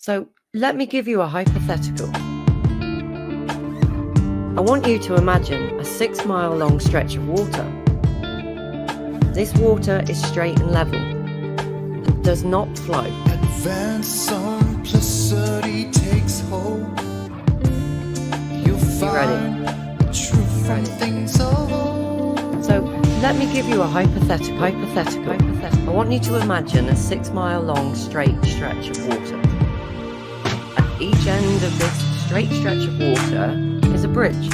So let me give you a hypothetical. I want you to imagine a 6-mile long stretch of water. This water is straight and level and does not flow. Advanced simplicity takes hold. You'll find the truth from things of old. So let me give you a hypothetical. I want you to imagine a 6-mile long straight stretch of water. At each end of this straight stretch of water is a bridge.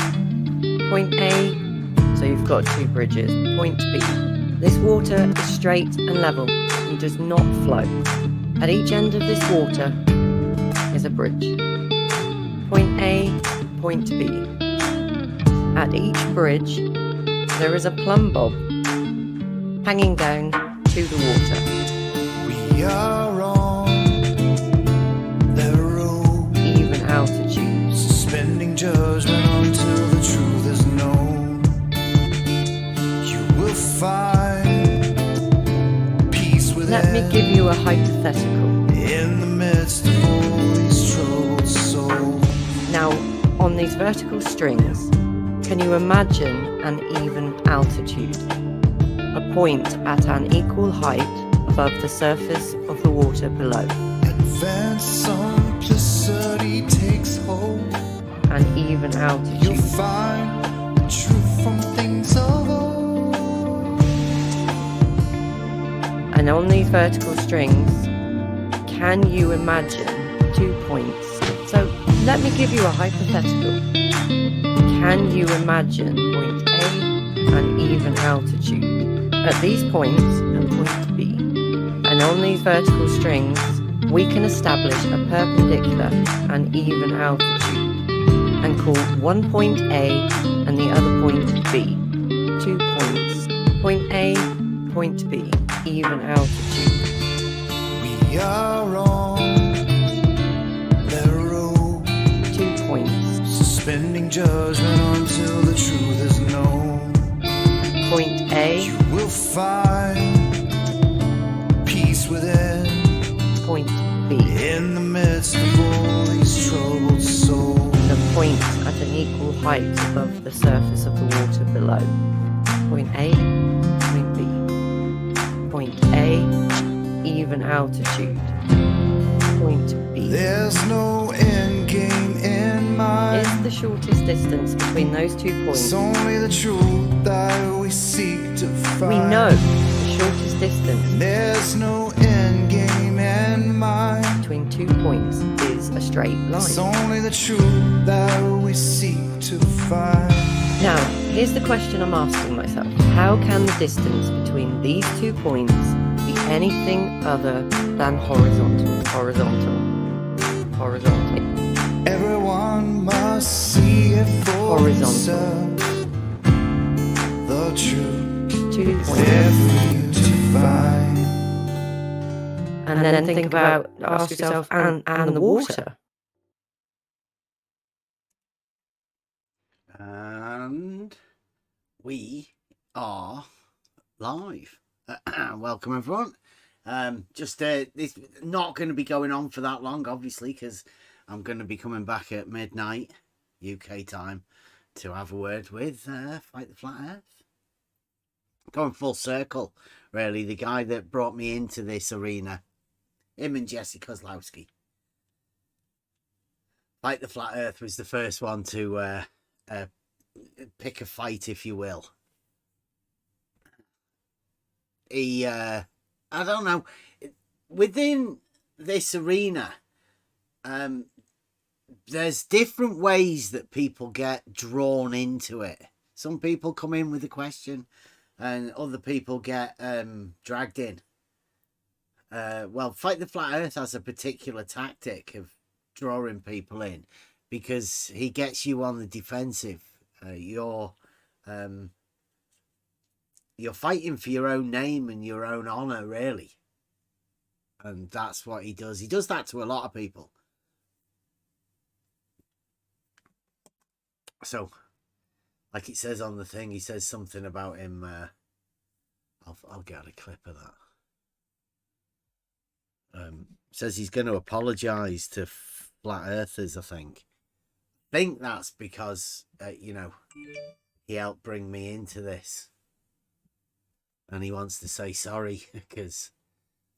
Point A, so you've got 2 bridges. Point B. This water is straight and level and does not flow. At each end of this water is a bridge. Point A, point B. At each bridge there is a plumb bob hanging down to the water. We are on the road, even altitude, suspending judgment until the truth is known. You will find peace within. Let me give you a hypothetical. In the midst of all these troubled souls. Now, on these vertical strings, can you imagine an even altitude? A point at an equal height above the surface of the water below. Advanced simplicity takes hold. An even You'll altitude. find the truth from things of old. And on these vertical strings, can you imagine 2 points? So let me give you a hypothetical. Can you imagine point A and even altitude? At these points and point B, and on these vertical strings, we can establish a perpendicular and even altitude and call one point A and the other point B 2 points. Point A, point B, even altitude. We are on the road, 2 points. suspending judgment until the truth is known. Point A, You will find peace within. point B. In the midst of all these troubled souls. The point at an equal height above the surface of the water below. Point A, point B. Point A, even altitude. Point B. There's no end game in mind. Is the shortest distance between those 2 points. It's only the truth that we seek to find. We know the shortest distance There's no end game in mind. between 2 points is a straight It's line. only the truth that we seek to find. Now, here's the question I'm asking myself. How can the distance between these 2 points be anything other than horizontal? Everyone must see it for Horizontal. themselves. The truth 2 is points. there for you to find. And then think about, ask yourself, and the water. And we are live. Welcome everyone. This not going to be going on for that long, obviously, because I'm going to be coming back at midnight UK time to have a word with Fight the Flat Earth. Going full circle, really. The guy that brought me into this arena, him and Jesse Kozlowski. Fight the Flat Earth was the first one to pick a fight, if you will. He, I don't know, within this arena, there's different ways that people get drawn into it. Some people come in with a question and other people get dragged in. Well, Fight the Flat Earth has a particular tactic of drawing people in because he gets you on the defensive. You're fighting for your own name and your own honor, really. And that's what he does. He does that to a lot of people. So, like it says on the thing, he says something about him. I'll get a clip of that. says he's going to apologise to flat earthers, I think. I think that's because, you know, he helped bring me into this. And he wants to say sorry because,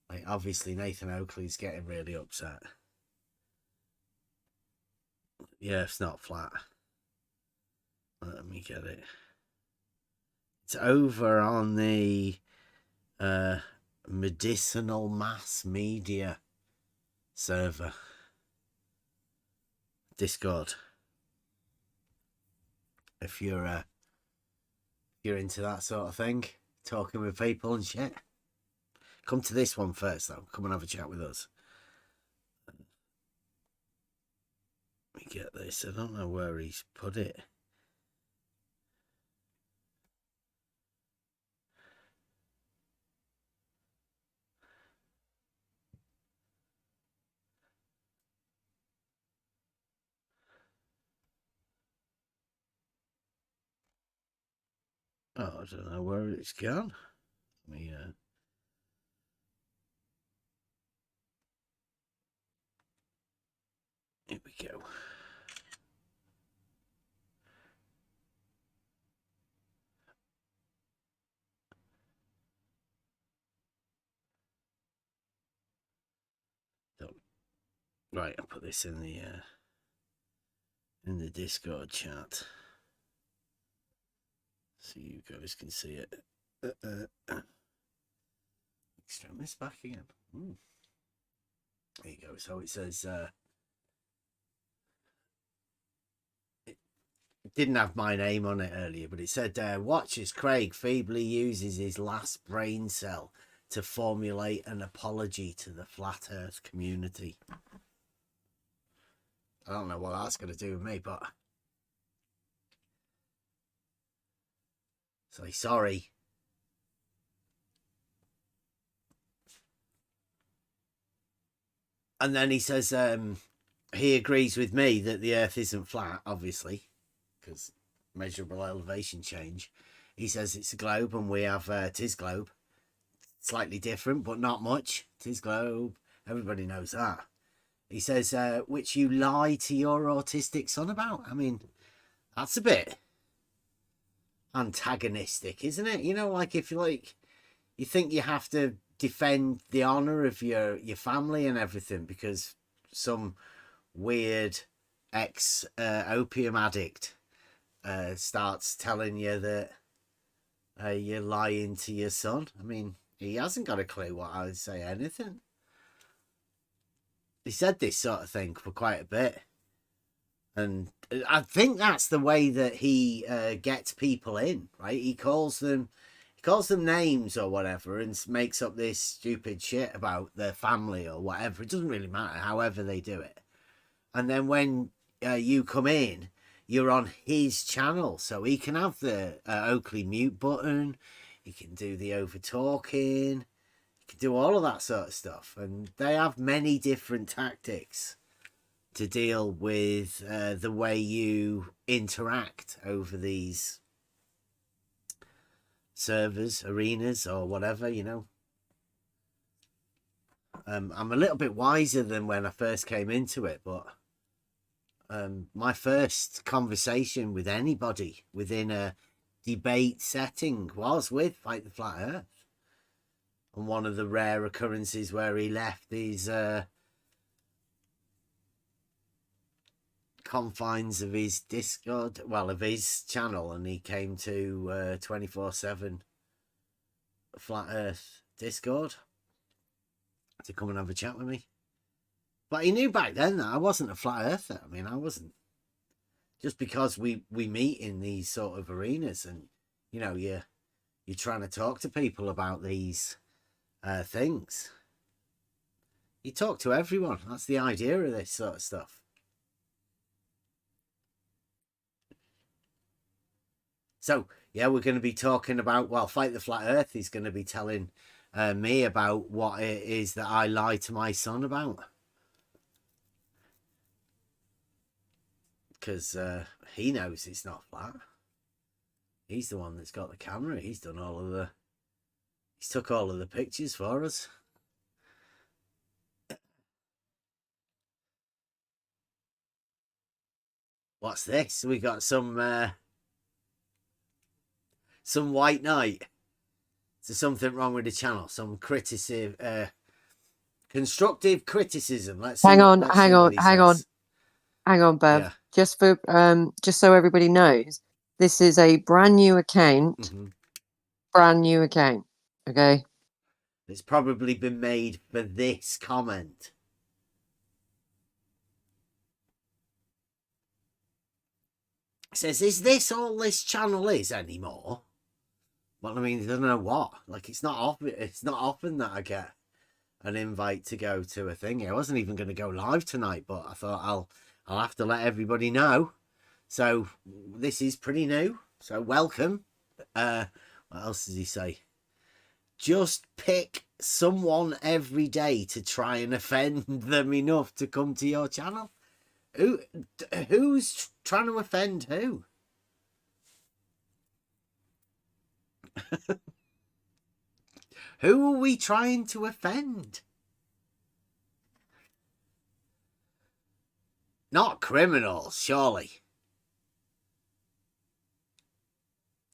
like, obviously Nathan Oakley's getting really upset. Yeah, it's not flat. Let me get it. It's over on the medicinal mass media server. Discord. If you're into that sort of thing, talking with people and shit, come to this one first though. Come and have a chat with us. Let me get this. I don't know where he's put it. Oh, I don't know where it's gone. Let me, here we go. Right, I'll put this in the Discord chat so you guys can see it. Extract this back again. There you go. So it says it didn't have my name on it earlier, but it said watch as Craig feebly uses his last brain cell to formulate an apology to the flat earth community. I don't know what that's going to do with me, but say sorry. And then he says he agrees with me that the earth isn't flat, obviously, because measurable elevation change. He says it's a globe and we have tis globe. Slightly different, but not much. Tis globe. Everybody knows that. He says, which you lie to your autistic son about. I mean, that's a bit antagonistic, isn't it? You know, like if you think you have to defend the honor of your family and everything because some weird opium addict starts telling you that you're lying to your son. I mean, he hasn't got a clue what I would say anything. He said this sort of thing for quite a bit. And I think that's the way that he gets people in, right? He calls them names or whatever and makes up this stupid shit about their family or whatever. It doesn't really matter, however they do it. And then when you come in, you're on his channel. So he can have the Oakley mute button. He can do the over talking. Can do all of that sort of stuff, and they have many different tactics to deal with the way you interact over these servers, arenas, or whatever, you know. I'm a little bit wiser than when I first came into it, but my first conversation with anybody within a debate setting was with Fight the Flat Earth. And one of the rare occurrences where he left these confines of his Discord, well, of his channel, and he came to 24/7 Flat Earth Discord to come and have a chat with me. But he knew back then that I wasn't a flat earther. I mean, I wasn't. Just because we meet in these sort of arenas, and you know, you're trying to talk to people about these things. You talk to everyone. That's the idea of this sort of stuff. So yeah, we're going to be talking about, well, Fight the Flat Earth is going to be telling me about what it is that I lie to my son about, because he knows it's not flat. He's the one that's got the camera. He's took all of the pictures for us. What's this? We got some white knight. Is there something wrong with the channel? Some criticism, constructive criticism. Let's see. Hang on, Let's see what he says. hang on, Bev. Yeah. Just for just so everybody knows, this is a brand new account. Mhm. Brand new account. Okay. It's probably been made for this comment. It says, is this all this channel is anymore? Well, I mean, I don't know what. Like, it's not often that I get an invite to go to a thing. I wasn't even going to go live tonight, but I thought I'll have to let everybody know. So this is pretty new. So welcome. What else does he say? Just pick someone every day to try and offend them enough to come to your channel. Who's trying to offend who? Who are we trying to offend? Not criminals, surely.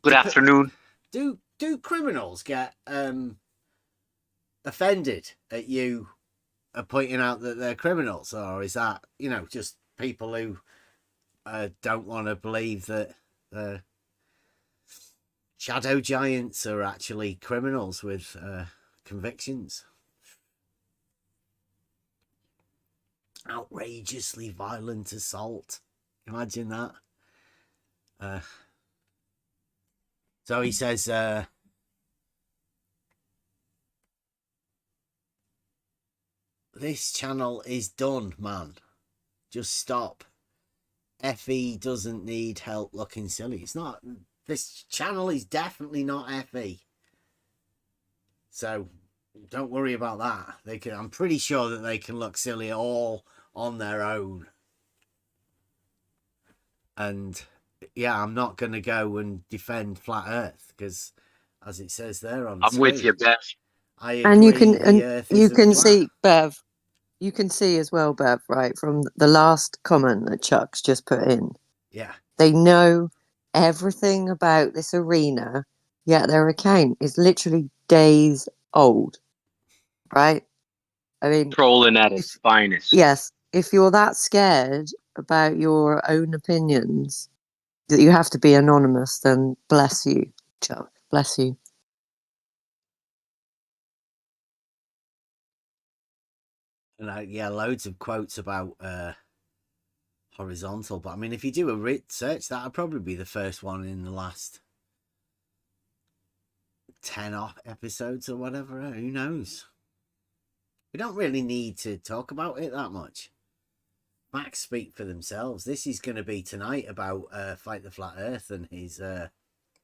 Good afternoon. Do criminals get offended at you pointing out that they're criminals, or is that, you know, just people who don't want to believe that shadow giants are actually criminals with convictions? Outrageously violent assault. Imagine that. So he says, this channel is done, man. Just stop. FE doesn't need help looking silly. It's not. This channel is definitely not FE. So don't worry about that. They can. I'm pretty sure that they can look silly all on their own. And yeah, I'm not going to go and defend flat Earth because, as it says there on the I'm with you, Beth. I agree. And you can the Earth isn't flat. see, Bev. You can see as well, Bev, right, from the last comment that Chuck's just put in. Yeah. They know everything about this arena, yet their account is literally days old. Right? I mean, Trolling at its finest. yes, if you're that scared about your own opinions that you have to be anonymous, then bless you, Chuck. Bless you. And yeah, loads of quotes about horizontal. But I mean, if you do a search, that'll probably be the first one in the last 10 episodes or whatever. Who knows? We don't really need to talk about it that much. Facts speak for themselves. This is going to be tonight about Fight the Flat Earth and his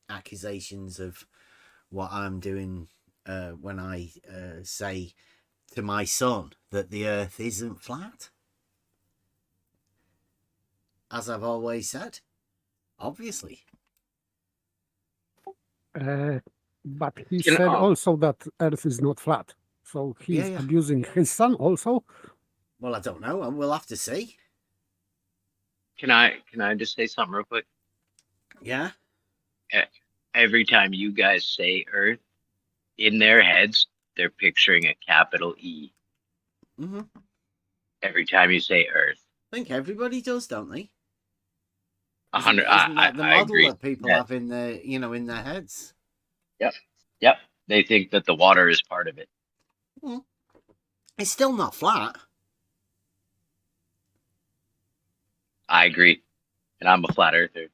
accusations of what I'm doing when I say to my son that the Earth isn't flat. As I've always said, obviously. But he said also that Earth is not flat. So he's abusing his son also? Well, I don't know. We'll have to see. Can I just say something real quick? Yeah. Every time you guys say Earth, in their heads, they're picturing a capital E. Mm-hmm. Every time you say Earth. I think everybody does, don't they? 100. Isn't that the model agree. that people have in their, in their heads? Yep. They think that the water is part of it. It's still not flat. I agree. And I'm a flat earther.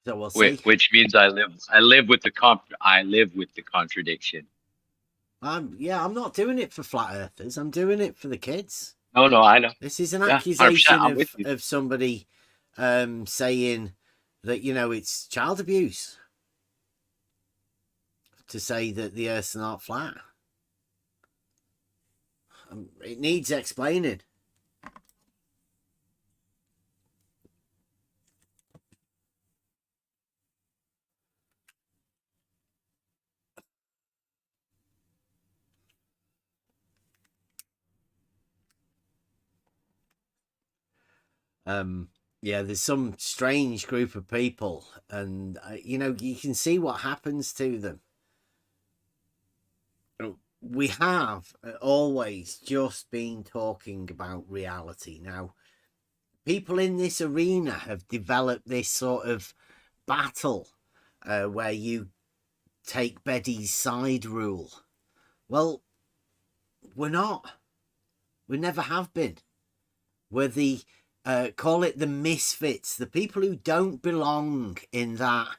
So we'll see. Which means I live with the contradiction. I'm not doing it for flat earthers. I'm doing it for the kids. No, I know. This is an 100%, accusation of somebody saying that, it's child abuse to say that the Earth's not flat. It needs explaining. Yeah, there's some strange group of people, and you know, you can see what happens to them. We have always just been talking about reality. Now, people in this arena have developed this sort of battle where you take Betty's side rule. Well, we're not. We never have been. We're the call it the misfits, the people who don't belong in that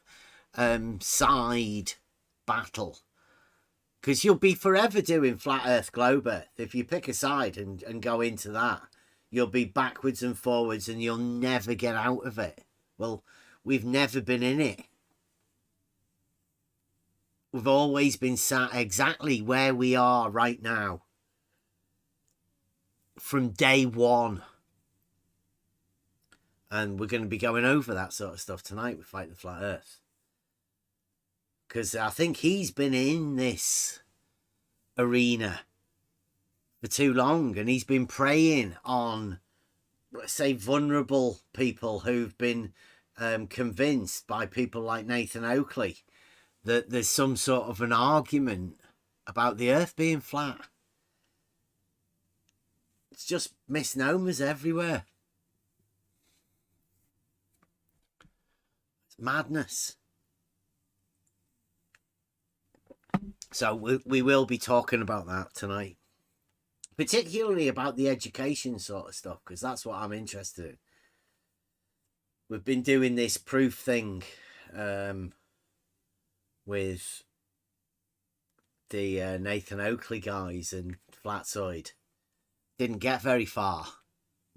side battle. Because you'll be forever doing flat earth, globe earth. If you pick a side and go into that, you'll be backwards and forwards and you'll never get out of it. Well, we've never been in it. We've always been sat exactly where we are right now. From day one. And we're going to be going over that sort of stuff tonight with Fight the Flat Earth. Because I think he's been in this arena for too long. And he's been preying on, let's say, vulnerable people who've been convinced by people like Nathan Oakley that there's some sort of an argument about the earth being flat. It's just misnomers everywhere. It's madness. So we will be talking about that tonight. Particularly about the education sort of stuff, because that's what I'm interested in. We've been doing this proof thing with the Nathan Oakley guys and Flatside. Didn't get very far.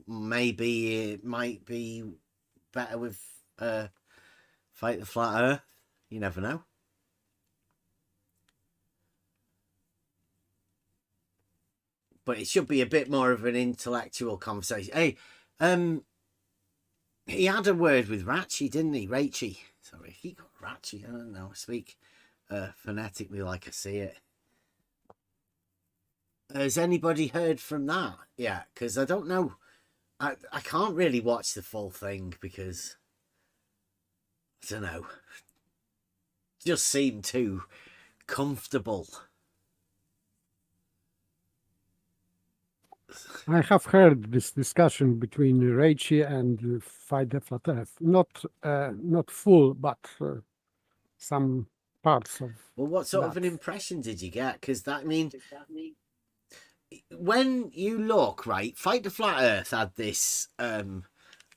Maybe it might be better with Fight the Flat Earth. You never know. But it should be a bit more of an intellectual conversation. Hey, he had a word with Ratchy, didn't he? Rachy. Sorry, he got Ratchy. I don't know. I speak phonetically like I see it. Has anybody heard from that? Yeah, because I don't know. I can't really watch the full thing because I don't know. Just seemed too comfortable. I have heard this discussion between Raichi and Fight the Flat Earth. Not full, but some parts of. Well, what sort of an impression did you get? Because that, I mean, when you look, right, Fight the Flat Earth had this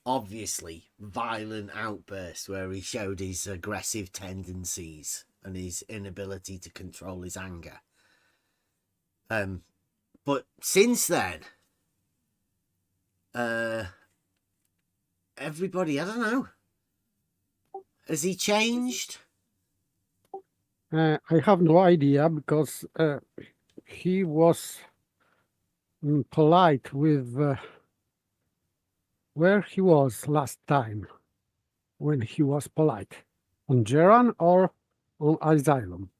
obviously violent outburst where he showed his aggressive tendencies and his inability to control his anger. But since then, everybody, I don't know, has he changed? I have no idea because he was polite with where he was last time when he was polite, on Geran or on Asylum.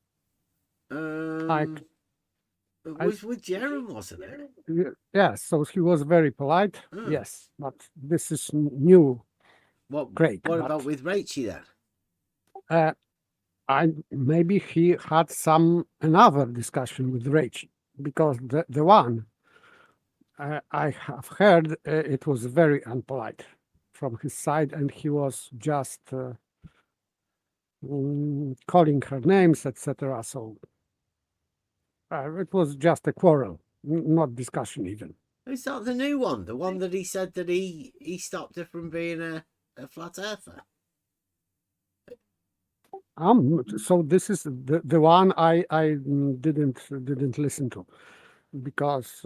It was with Jerem, wasn't it? Yes, so he was very polite. Yes, but this is new. Great. What about with Rachie then? Maybe he had another discussion with Rachie, because the one I have heard it was very unpolite from his side, and he was just calling her names, etc. So it was just a quarrel, not discussion even. Is that the new one? The one that he said that he stopped her from being a flat earther? So this is the one I didn't listen to, because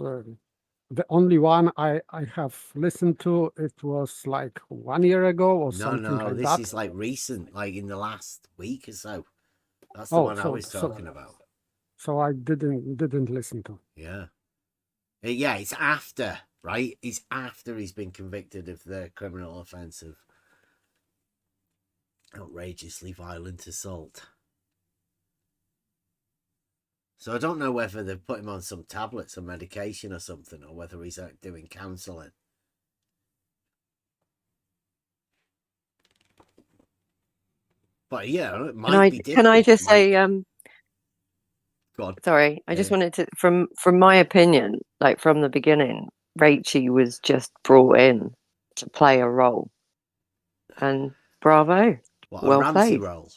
the only one I have listened to, it was like 1 year ago or something like that. No, this is like recent, like in the last week or so. That's the one I was talking about. So I didn't listen to. Yeah. Yeah, it's after, right? It's after he's been convicted of the criminal offence of outrageously violent assault. So I don't know whether they've put him on some tablets or medication or something, or whether he's doing counselling. But yeah, it Can might I be different. can I just Might- say Go on. sorry, I just Yeah. wanted to from my opinion, like from the beginning, Rachie was just brought in to play a role. And bravo. What, a Well Ramsey played. role?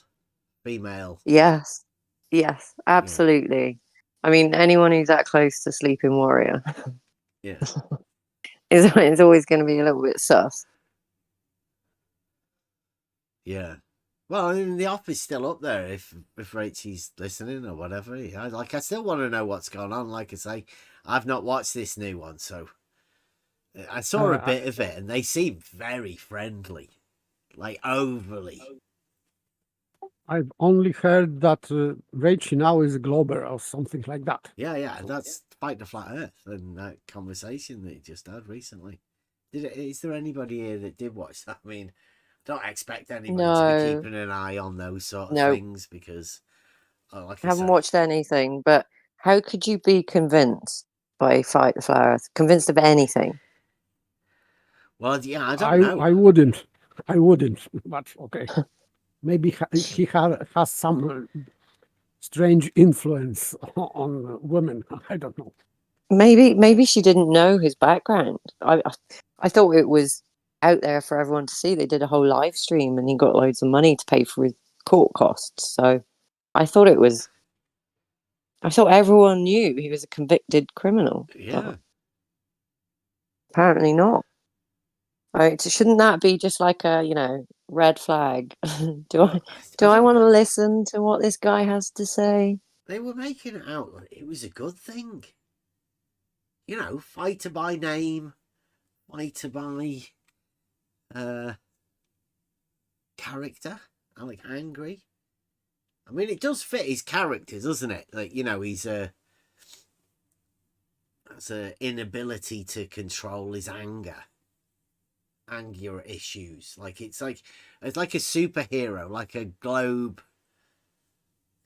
Female. Yes. Yes, absolutely. I mean, anyone who's that close to Sleeping Warrior Yeah. is always going to be a little bit sus. Yeah. Well, I mean, the offer's still up there if Rachel's listening or whatever. I still want to know what's going on. Like I say, I've not watched this new one, so I saw a bit of it, and they seem very friendly, like overly. I've only heard that Rachel now is Glober or something like that. Yeah, and that's Fight the Flat Earth and that conversation that you just had recently. Is there anybody here that did watch that? I mean, don't expect anybody to be No, keeping an eye on those sort of no, things because, like I I haven't say, watched anything, but how could you be convinced by Fight the Flat Earth? Convinced of anything? well, yeah, I don't know. I wouldn't. I wouldn't. But okay, maybe he has some strange influence on women. I don't know. Maybe she didn't know his background. I thought it was out there for everyone to see. They did a whole live stream, and he got loads of money to pay for his court costs. So I thought it was. I thought everyone knew he was a convicted criminal. Yeah. But apparently not. Shouldn't that be just like a red flag? do I don't want to know. listen to what this guy has to say? They were making it out like it was a good thing. You know, fighter by name, fighter by character. I like angry. I mean, it does fit his character, doesn't it? Like, you know, he's has an inability to control his anger issues. Like it's like a superhero, like a globe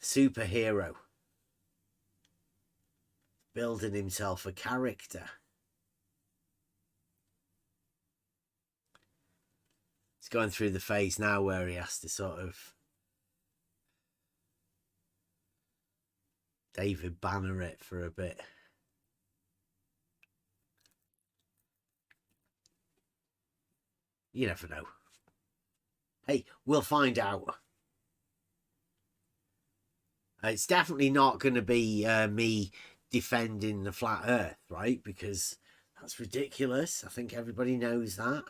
superhero, building himself a character. He's going through the phase now where he has to sort of David Banner it for a bit. You never know. Hey, we'll find out. It's definitely not going to be me defending the flat earth, right? Because that's ridiculous. I think everybody knows that.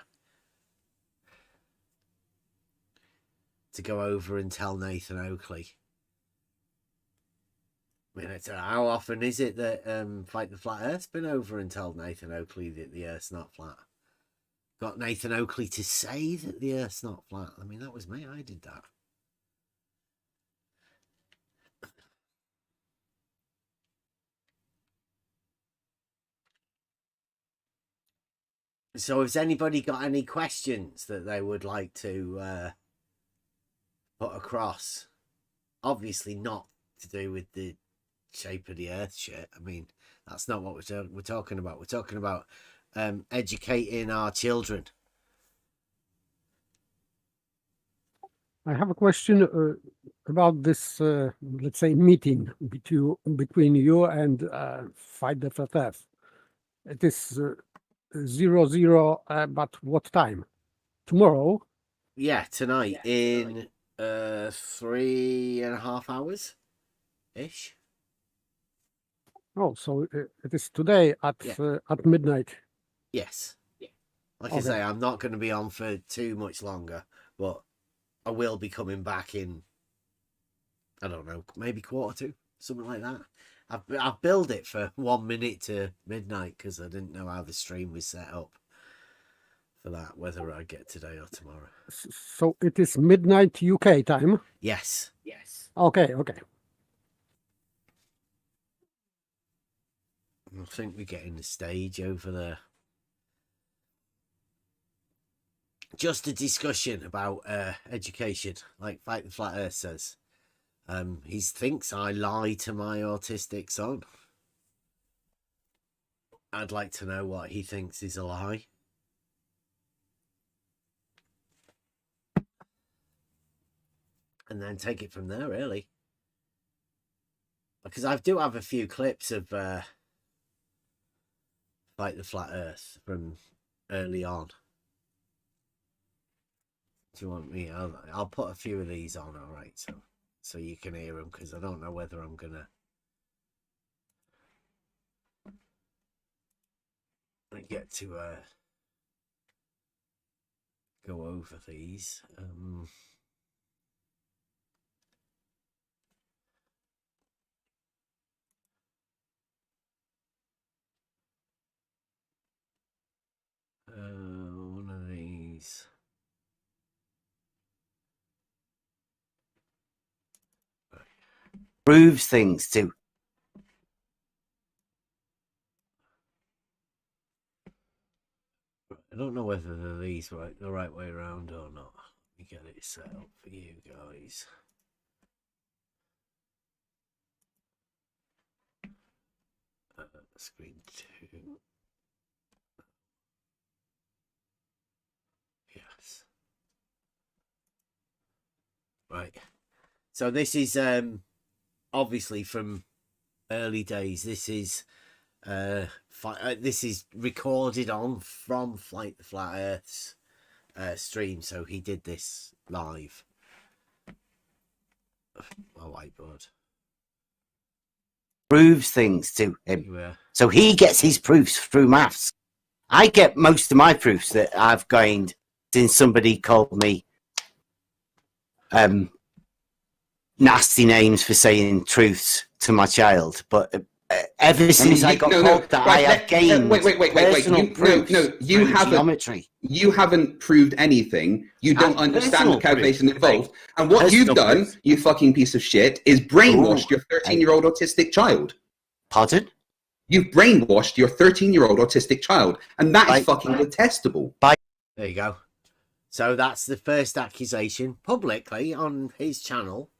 To go over and tell Nathan Oakley. I mean, how often is it that Fight the Flat Earth's been over and told Nathan Oakley that the Earth's not flat? Got Nathan Oakley to say that the Earth's not flat. I mean, that was me. I did that. So has anybody got any questions that they would like to put across? Obviously not to do with the shape of the earth shit. I mean, that's not what we're talking about. We're talking about educating our children. I have a question about this, let's say, meeting between you and Fight the Flat Earth. It is 00, but what time? Tomorrow? Yeah, tonight in 3.5 hours ish. Oh, so it is today at midnight. Yes. Like Okay. I say, I'm not going to be on for too much longer, but I will be coming back in, I don't know, maybe 1:45, something like that. I've billed it for 1 minute to midnight because I didn't know how the stream was set up for that, whether I get today or tomorrow. So it is midnight UK time? Yes. Okay. I think we're getting the stage over there. Just a discussion about education, like Fight the Flat Earth says. He thinks I lie to my autistic son. I'd like to know what he thinks is a lie. and then take it from there, really. Because I do have a few clips of like the flat Earth from early on. Do you want me? I'll put a few of these on, all right, so you can hear them, because I don't know whether I'm gonna get to go over these. One of these. Proves things too. I don't know whether these right the right way around or not. Let me get it set up for you guys. Screen 2. Yes. Right. So this is obviously from early days. This is recorded on from Flight the Flat Earth's stream, so he did this live. A whiteboard proves things to him, so he gets his proofs through maths. I get most of my proofs that I've gained since somebody called me nasty names for saying truths to my child, but ever since I got called that, I have gained personal proofs you haven't. Geometry. You haven't proved anything. You don't understand the calculation involved. And what you've done, you fucking piece of shit, is brainwashed your 13-year-old autistic child. Pardon? You've brainwashed your 13-year-old autistic child, and that is fucking detestable. There you go. So that's the first accusation publicly on his channel.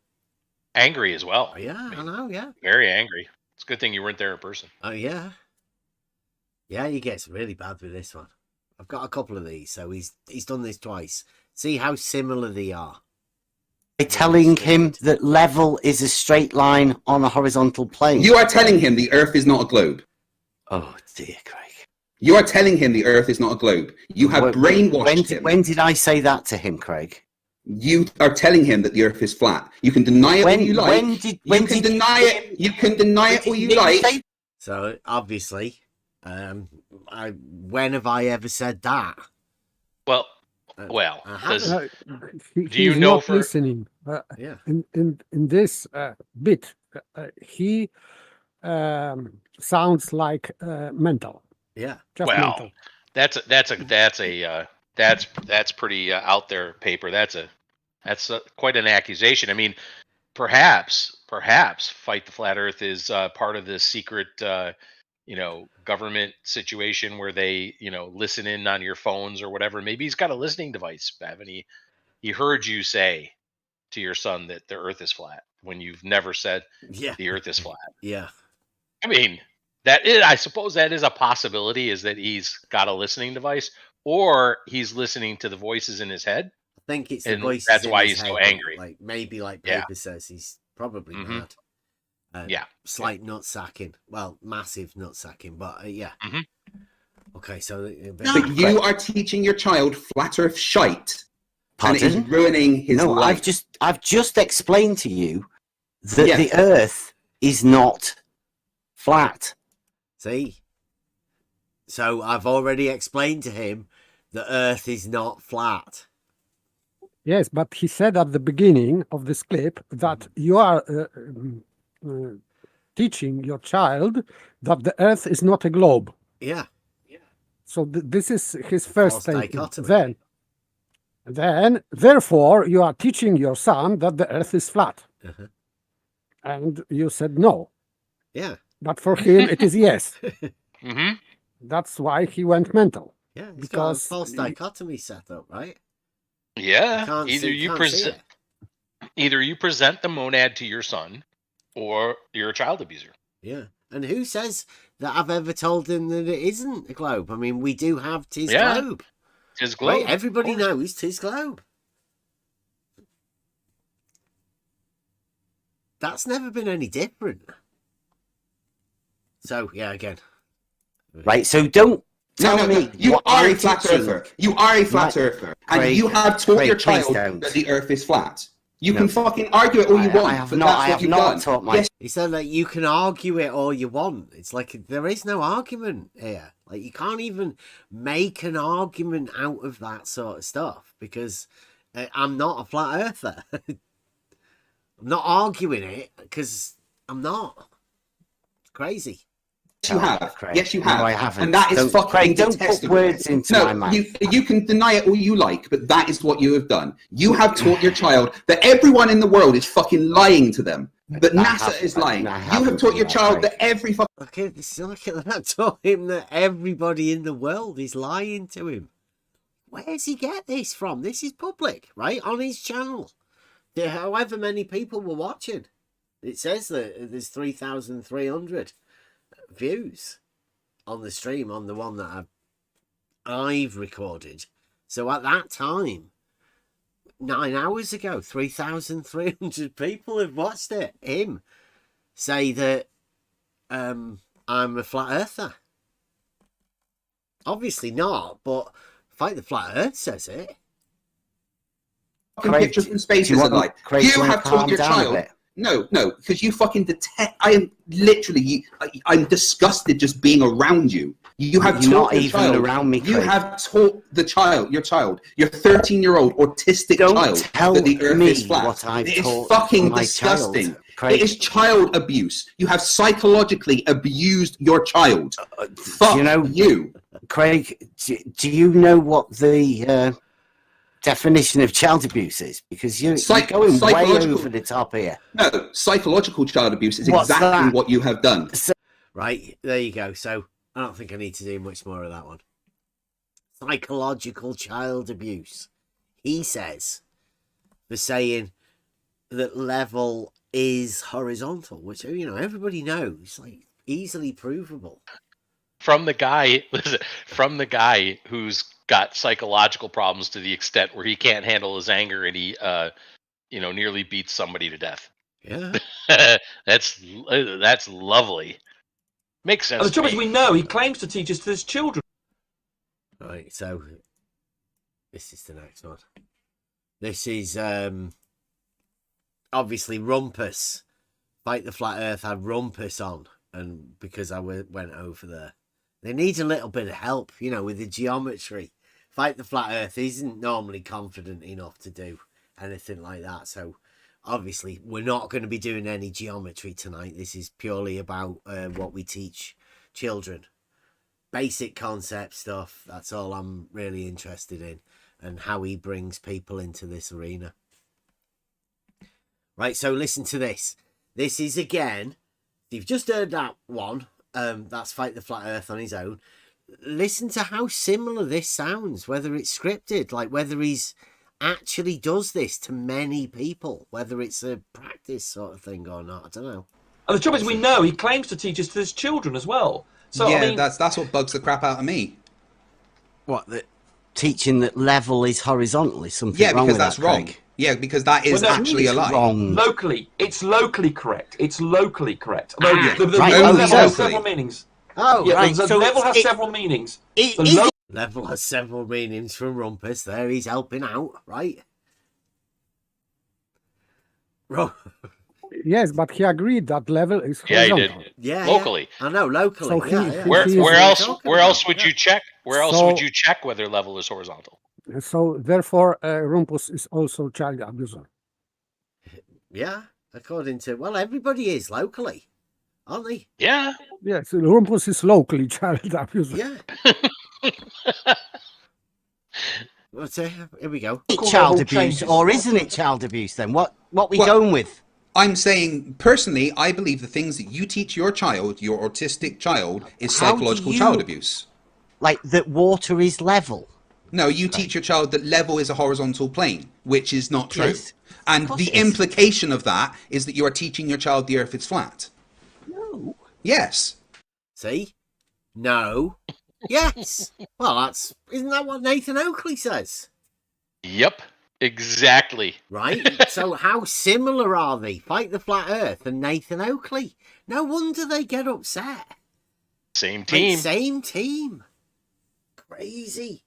Angry as well. Oh, yeah, I know, yeah. Very angry. It's a good thing you weren't there in person. Oh, yeah. Yeah, he gets really bad with this one. I've got a couple of these, so he's done this twice. See how similar they are. By telling him that level is a straight line on a horizontal plane. You are telling him the Earth is not a globe. Oh, dear, Craig. You are telling him the Earth is not a globe. You have brainwashed him. When did I say that to him, Craig? You are telling him that the Earth is flat. You can deny it all you like. You can deny it all you like. So, obviously, when have I ever said that? Well, do you know not listening? Yeah. In this bit, he sounds like mental. Yeah. Just well, mental. That's pretty out there paper. That's quite an accusation. I mean, perhaps Fight the Flat Earth is part of this secret government situation where they listen in on your phones or whatever. Maybe he's got a listening device, Bev, and he heard you say to your son that the Earth is flat when you've never said the Earth is flat. Yeah. I mean, I suppose that is a possibility, is that he's got a listening device, or he's listening to the voices in his head. I think it's the voices. That's in why his he's so head, angry. Like maybe, like Paper says, he's probably mad. Slight nut sacking. Well, massive nut sacking, but yeah. Okay, so but you are teaching your child flat Earth shite. Pardon? And it is ruining his life. I've just explained to you that the Earth is not flat. See? So I've already explained to him the Earth is not flat. Yes, but he said at the beginning of this clip that you are teaching your child that the Earth is not a globe. Yeah. So this is his first statement. Dichotomy. Then, therefore, you are teaching your son that the Earth is flat. And you said no. Yeah. But for him, it is yes. That's why he went mental. Yeah, he's got a false dichotomy set up, right? Yeah. Either you present the monad to your son, or you're a child abuser. Yeah. And who says that I've ever told him that it isn't a globe? I mean, we do have Tis Globe. Tis Globe. Right? Everybody knows Tis Globe. that's never been any different. So yeah, again. Right, so don't No, tell no, me you what are a I'm flat teaching. earther. You are a flat earther. And Craig, you have taught your Craig, please child don't. that the earth is flat. You No. can fucking argue it all you want, I have but not, that's I what have you've not done. taught my Yes, He said like you can argue it all you want. It's like there is no argument here. Like you can't even make an argument out of that sort of stuff because I'm not a flat earther. I'm not arguing it because I'm not. It's crazy. you have. Craig. Yes, you No, have. I haven't. And that is Don't- fucking Craig, don't put detestable. words into my mouth. You can deny it all you like, but that is what you have done. You have taught your child that everyone in the world is fucking lying to them. That I NASA haven't- is lying. I You haven't have taught your done that, child Craig. that every fucking Okay, this look at that. Taught him that everybody in the world is lying to him. Where does he get this from? This is public, right? On his channel. However many people were watching. It says that there's 3,300 views on the stream, on the one that I've recorded. So at that time, 9 hours ago, 3,300 people have watched it. Him say that I'm a flat earther. Obviously not, but Fight the Flat Earth says it. Craig, pictures and do spaces you are want- like. Craig, do You you want have to taught calm your down a child. bit? No, because you fucking detest. I am literally. I'm disgusted just being around you. You have You're taught not your even child. around me, You Craig. have taught your 13-year-old autistic Don't child tell that the Earth me is flat. what I've It is taught fucking my disgusting. child, Craig. It is child abuse. You have psychologically abused your child. Fuck you. Craig, do you know what the definition of child abuse is? Because you're going way psychological- over the top here. No, psychological child abuse is What's exactly that? what you have done. Right, there you go. So I don't think I need to do much more of that one. Psychological child abuse. He says for saying that level is horizontal, which everybody knows, like easily provable. From the guy, listen, from the guy who's got psychological problems to the extent where he can't handle his anger and he, nearly beats somebody to death. Yeah. That's lovely. Makes sense. And the trouble to is, me. we know he claims to teach us to his children. Right, so this is the next one. This is obviously Rumpus. Fight the Flat Earth had Rumpus on, and because I went over there. They need a little bit of help, with the geometry. Fight the Flat Earth isn't normally confident enough to do anything like that. So, obviously, we're not going to be doing any geometry tonight. This is purely about what we teach children. Basic concept stuff. That's all I'm really interested in. And how he brings people into this arena. Right, so listen to this. This is, again, you've just heard that one. That's Fight the Flat Earth on his own. Listen to how similar this sounds, whether it's scripted, like whether he's actually does this to many people, whether it's a practice sort of thing or not. I don't know. And the trouble is, we know he claims to teach us to his children as well. So yeah, I mean, that's what bugs the crap out of me. What, that teaching that level is horizontal is something Yeah, wrong because with that's that, wrong. Craig? Yeah, because that is Well, no, actually a It's lie. wrong. it's locally correct. It's locally correct. Ah, the right, level only has locally. several meanings. Oh, Yeah, right, the so level has it- several meanings. Is The lo- it- Level has several meanings from Rumpus. There, he's helping out, right? Yes, but he agreed that level is Yeah, he horizontal. did. Yeah, Locally. Yeah. I know, locally. So yeah, he- yeah. he- Where he is- where That's else what we're talking where else about, would yeah. you check? Where else So- would you check whether level is horizontal? So therefore, Rumpus is also child abuser. Yeah, according to everybody is locally, aren't they? Yeah. Yes, Rumpus is locally child abuser. Yeah. What's here we go. child level abuse, changes. or isn't it child abuse then? What we Well- going with? I'm saying, personally, I believe the things that you teach your child, your autistic child, is How do psychological you- child abuse. Like that water is level. No, you teach your child that level is a horizontal plane, which is not true. Yes. And course the it is. implication of that is that you are teaching your child the earth is flat. No. Yes. See? No. Yes. Well, isn't that what Nathan Oakley says? Yep. Exactly. Right? So how similar are they? Fight the Flat Earth and Nathan Oakley. No wonder they get upset. Same team. Like, same team. Crazy.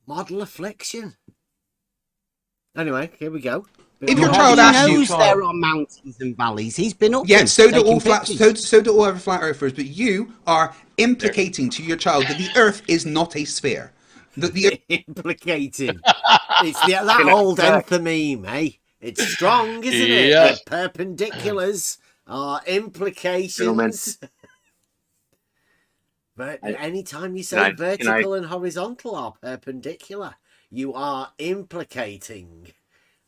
Model affliction. Anyway, here we go. If your child asks you, knows there are mountains and valleys. He's been up. yeah, them, so do taking all flat, pictures. so do all other flat earthers. But you are implicating to your child that the Earth is not a sphere. That the Implicating. It's that old enthymeme, eh? It's strong, isn't it? Yeah. The perpendiculars are implications. But anytime you say vertical and horizontal are perpendicular, you are implicating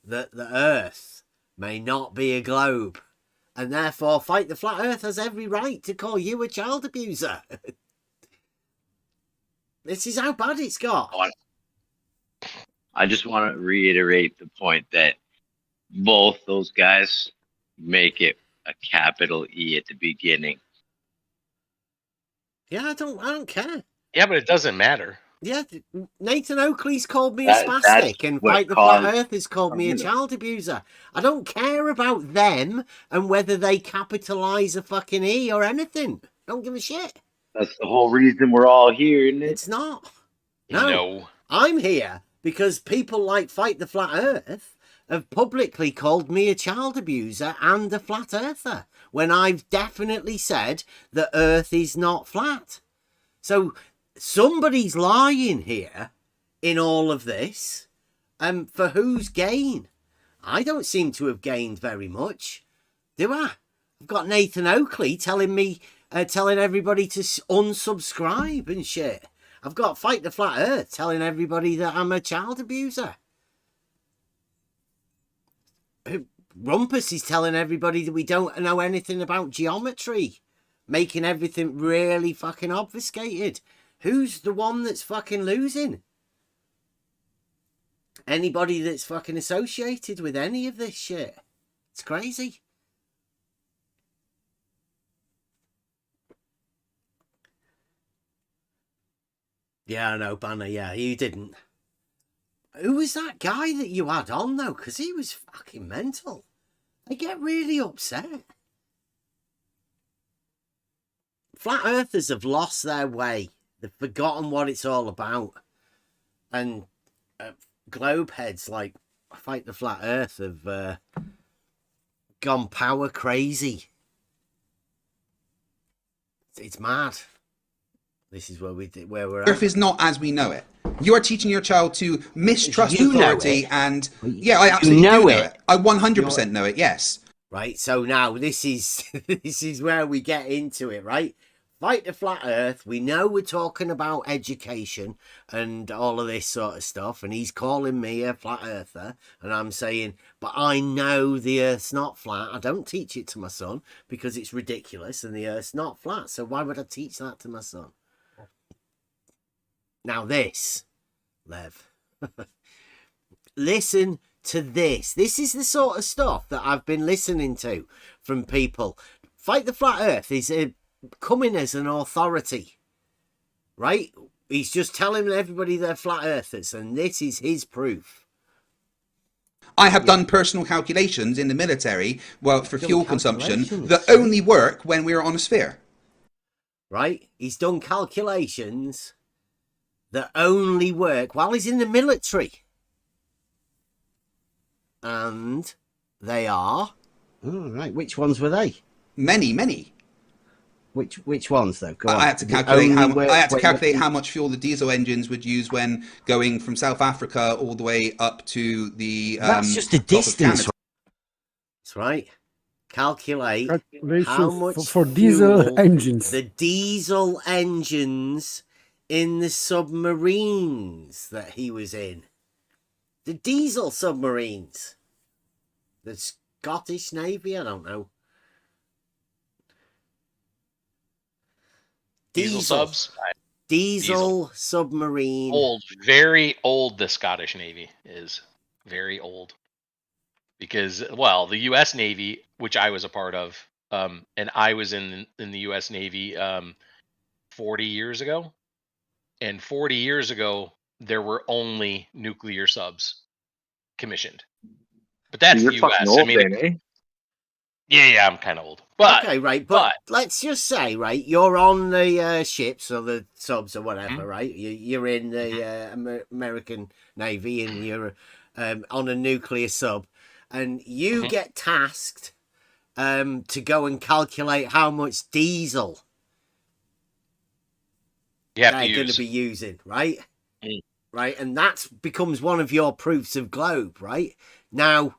that the Earth may not be a globe. And therefore, Fight the Flat Earth has every right to call you a child abuser. This is how bad it's got. I just want to reiterate the point that both those guys make it a capital E at the beginning. Yeah, I don't care. Yeah, but it doesn't matter. Yeah, Nathan Oakley's called me a spastic, and Fight the Flat Earth has called me a child abuser. I don't care about them and whether they capitalise a fucking E or anything. Don't give a shit. That's the whole reason we're all here, isn't it? It's not. No. I'm here because people like Fight the Flat Earth have publicly called me a child abuser and a flat earther when I've definitely said that Earth is not flat. So somebody's lying here in all of this, and for whose gain? I don't seem to have gained very much, do I? I've got Nathan Oakley telling me, telling everybody to unsubscribe and shit. I've got Fight the Flat Earth telling everybody that I'm a child abuser. Rumpus is telling everybody that we don't know anything about geometry, making everything really fucking obfuscated. Who's the one that's fucking losing? Anybody that's fucking associated with any of this shit. It's crazy. Yeah, I know, Banner, yeah, you didn't. Who was that guy that you had on, though? Because he was fucking mental. I get really upset. Flat Earthers have lost their way. They've forgotten what it's all about. And globe heads like Fight the Flat Earth have gone power crazy. It's mad. This is where we're at. Earth is not as we know it. You are teaching your child to mistrust authority, and yeah, I absolutely know it. I 100% know it. Yes. Right. So now this is where we get into it. Right. Fight the Flat Earth. We know we're talking about education and all of this sort of stuff, and he's calling me a flat earther, and I'm saying, but I know the Earth's not flat. I don't teach it to my son because it's ridiculous, and the Earth's not flat. So why would I teach that to my son? Now this, Lev, listen to this. This is the sort of stuff that I've been listening to from people. Fight the Flat Earth is coming as an authority, right? He's just telling everybody they're flat earthers, and this is his proof. I have done personal calculations in the military, well, for fuel consumption, that only work when we're on a sphere. Right? He's done calculations that only work while he's in the military. And they are... Oh, right. Which ones were they? Many, many. Which ones, though? Go on. I had to calculate how much fuel the diesel engines would use when going from South Africa all the way up to the... That's just a distance. That's right. Calculate how much for diesel engines. The diesel engines in the submarines that he was in. The diesel submarines. The Scottish Navy, I don't know. Diesel subs? Diesel submarine. Old, very old. The Scottish Navy is very old. Because, well, the U.S. Navy, which I was a part of, and I was in the U.S. Navy 40 years ago. And 40 years ago, there were only nuclear subs. commissioned. But that's You're the fucking U.S. old, I mean, then, eh? yeah, I'm kind of old. But okay, right, but let's just say, right, you're on the ships or the subs or whatever, right? You're in the American Navy and you're on a nuclear sub, and you get tasked to go and calculate how much diesel they're going to be using, right? Right, and that becomes one of your proofs of globe, right? Now,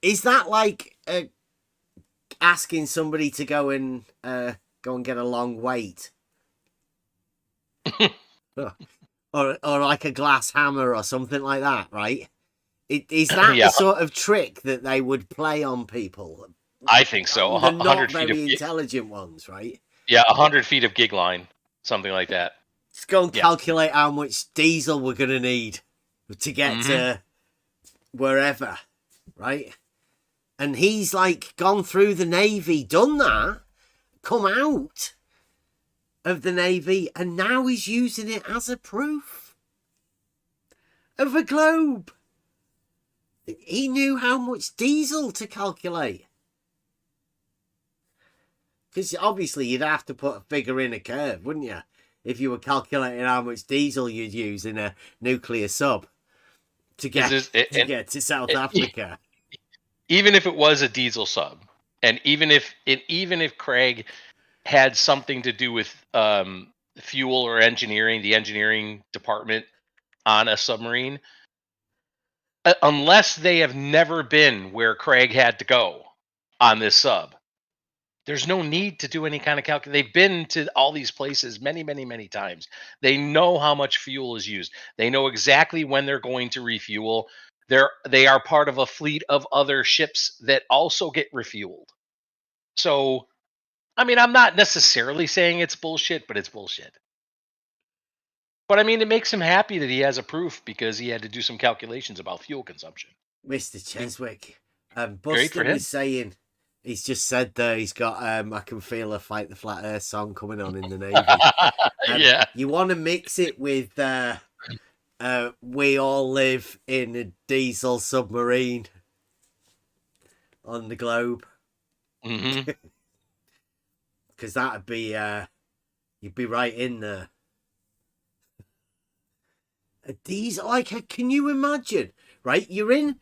is that like asking somebody to go and get a long wait, or like a glass hammer or something like that, right? Is that the sort of trick that they would play on people? I think so. The not very intelligent ones, right? Yeah, 100 feet of gig line, something like that. Let's go and calculate how much diesel we're going to need to get to wherever, right? And he's like gone through the Navy, done that, come out of the Navy, and now he's using it as a proof of a globe. He knew how much diesel to calculate. Because obviously you'd have to put a figure in a curve, wouldn't you? If you were calculating how much diesel you'd use in a nuclear sub to get to South Africa. Even if it was a diesel sub, and even if Craig had something to do with fuel or engineering, the engineering department on a submarine, unless they have never been where Craig had to go on this sub, there's no need to do any kind of calculation. They've been to all these places many, many, many times. They know how much fuel is used. They know exactly when they're going to refuel. They are part of a fleet of other ships that also get refueled. So, I mean, I'm not necessarily saying it's bullshit, but it's bullshit. But I mean, it makes him happy that he has a proof because he had to do some calculations about fuel consumption. Mr. Cheswick, Buster is saying, he's just said there he's got I Can Feel a Fight the Flat Earth song coming on in the Navy. Yeah. You want to mix it with We All Live in a Diesel Submarine on the globe. Because that'd be you'd be right in there. A diesel, like, can you imagine? Right, you're in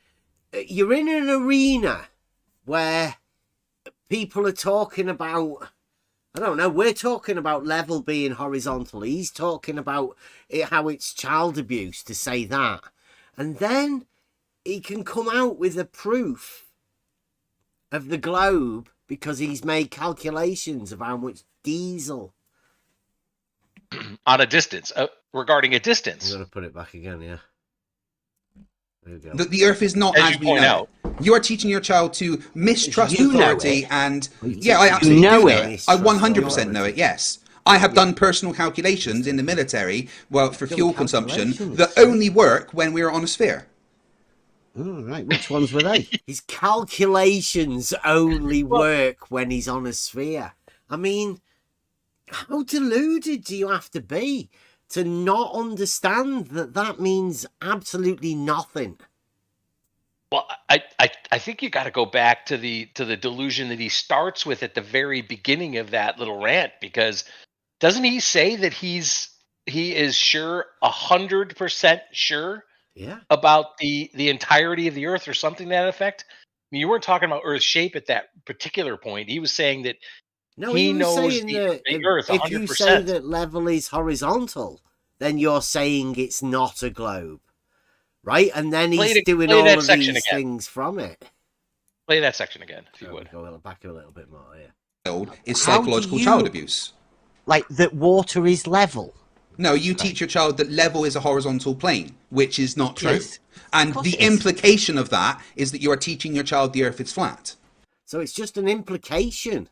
an arena where people are talking about, I don't know, we're talking about level being horizontal. He's talking about how it's child abuse to say that. And then he can come out with a proof of the globe because he's made calculations of how much diesel. On a distance, regarding a distance. I'm going to put it back again, yeah. There we go. The Earth is not as we know. You are teaching your child to mistrust authority, and I absolutely know it. I 100% know it. Yes, I have done personal calculations in the military, well, for fuel consumption that only work when we are on a sphere. Oh, right. Which ones were they? His calculations only work when he's on a sphere. I mean, how deluded do you have to be to not understand that that means absolutely nothing? Well, I think you got to go back to the delusion that he starts with at the very beginning of that little rant, because doesn't he say that he is sure 100% sure about the entirety of the Earth or something to that effect? I mean, you weren't talking about Earth's shape at that particular point. He was saying that he knows the Earth 100%. If you say that level is horizontal, then you're saying it's not a globe, right? And then he's doing all of these things from it. Play that section again, if you would. Go back a little bit more, yeah. Is psychological child abuse. Like that water is level? No, you teach your child that level is a horizontal plane, which is not true. And the implication of that is that you are teaching your child the Earth is flat. So it's just an implication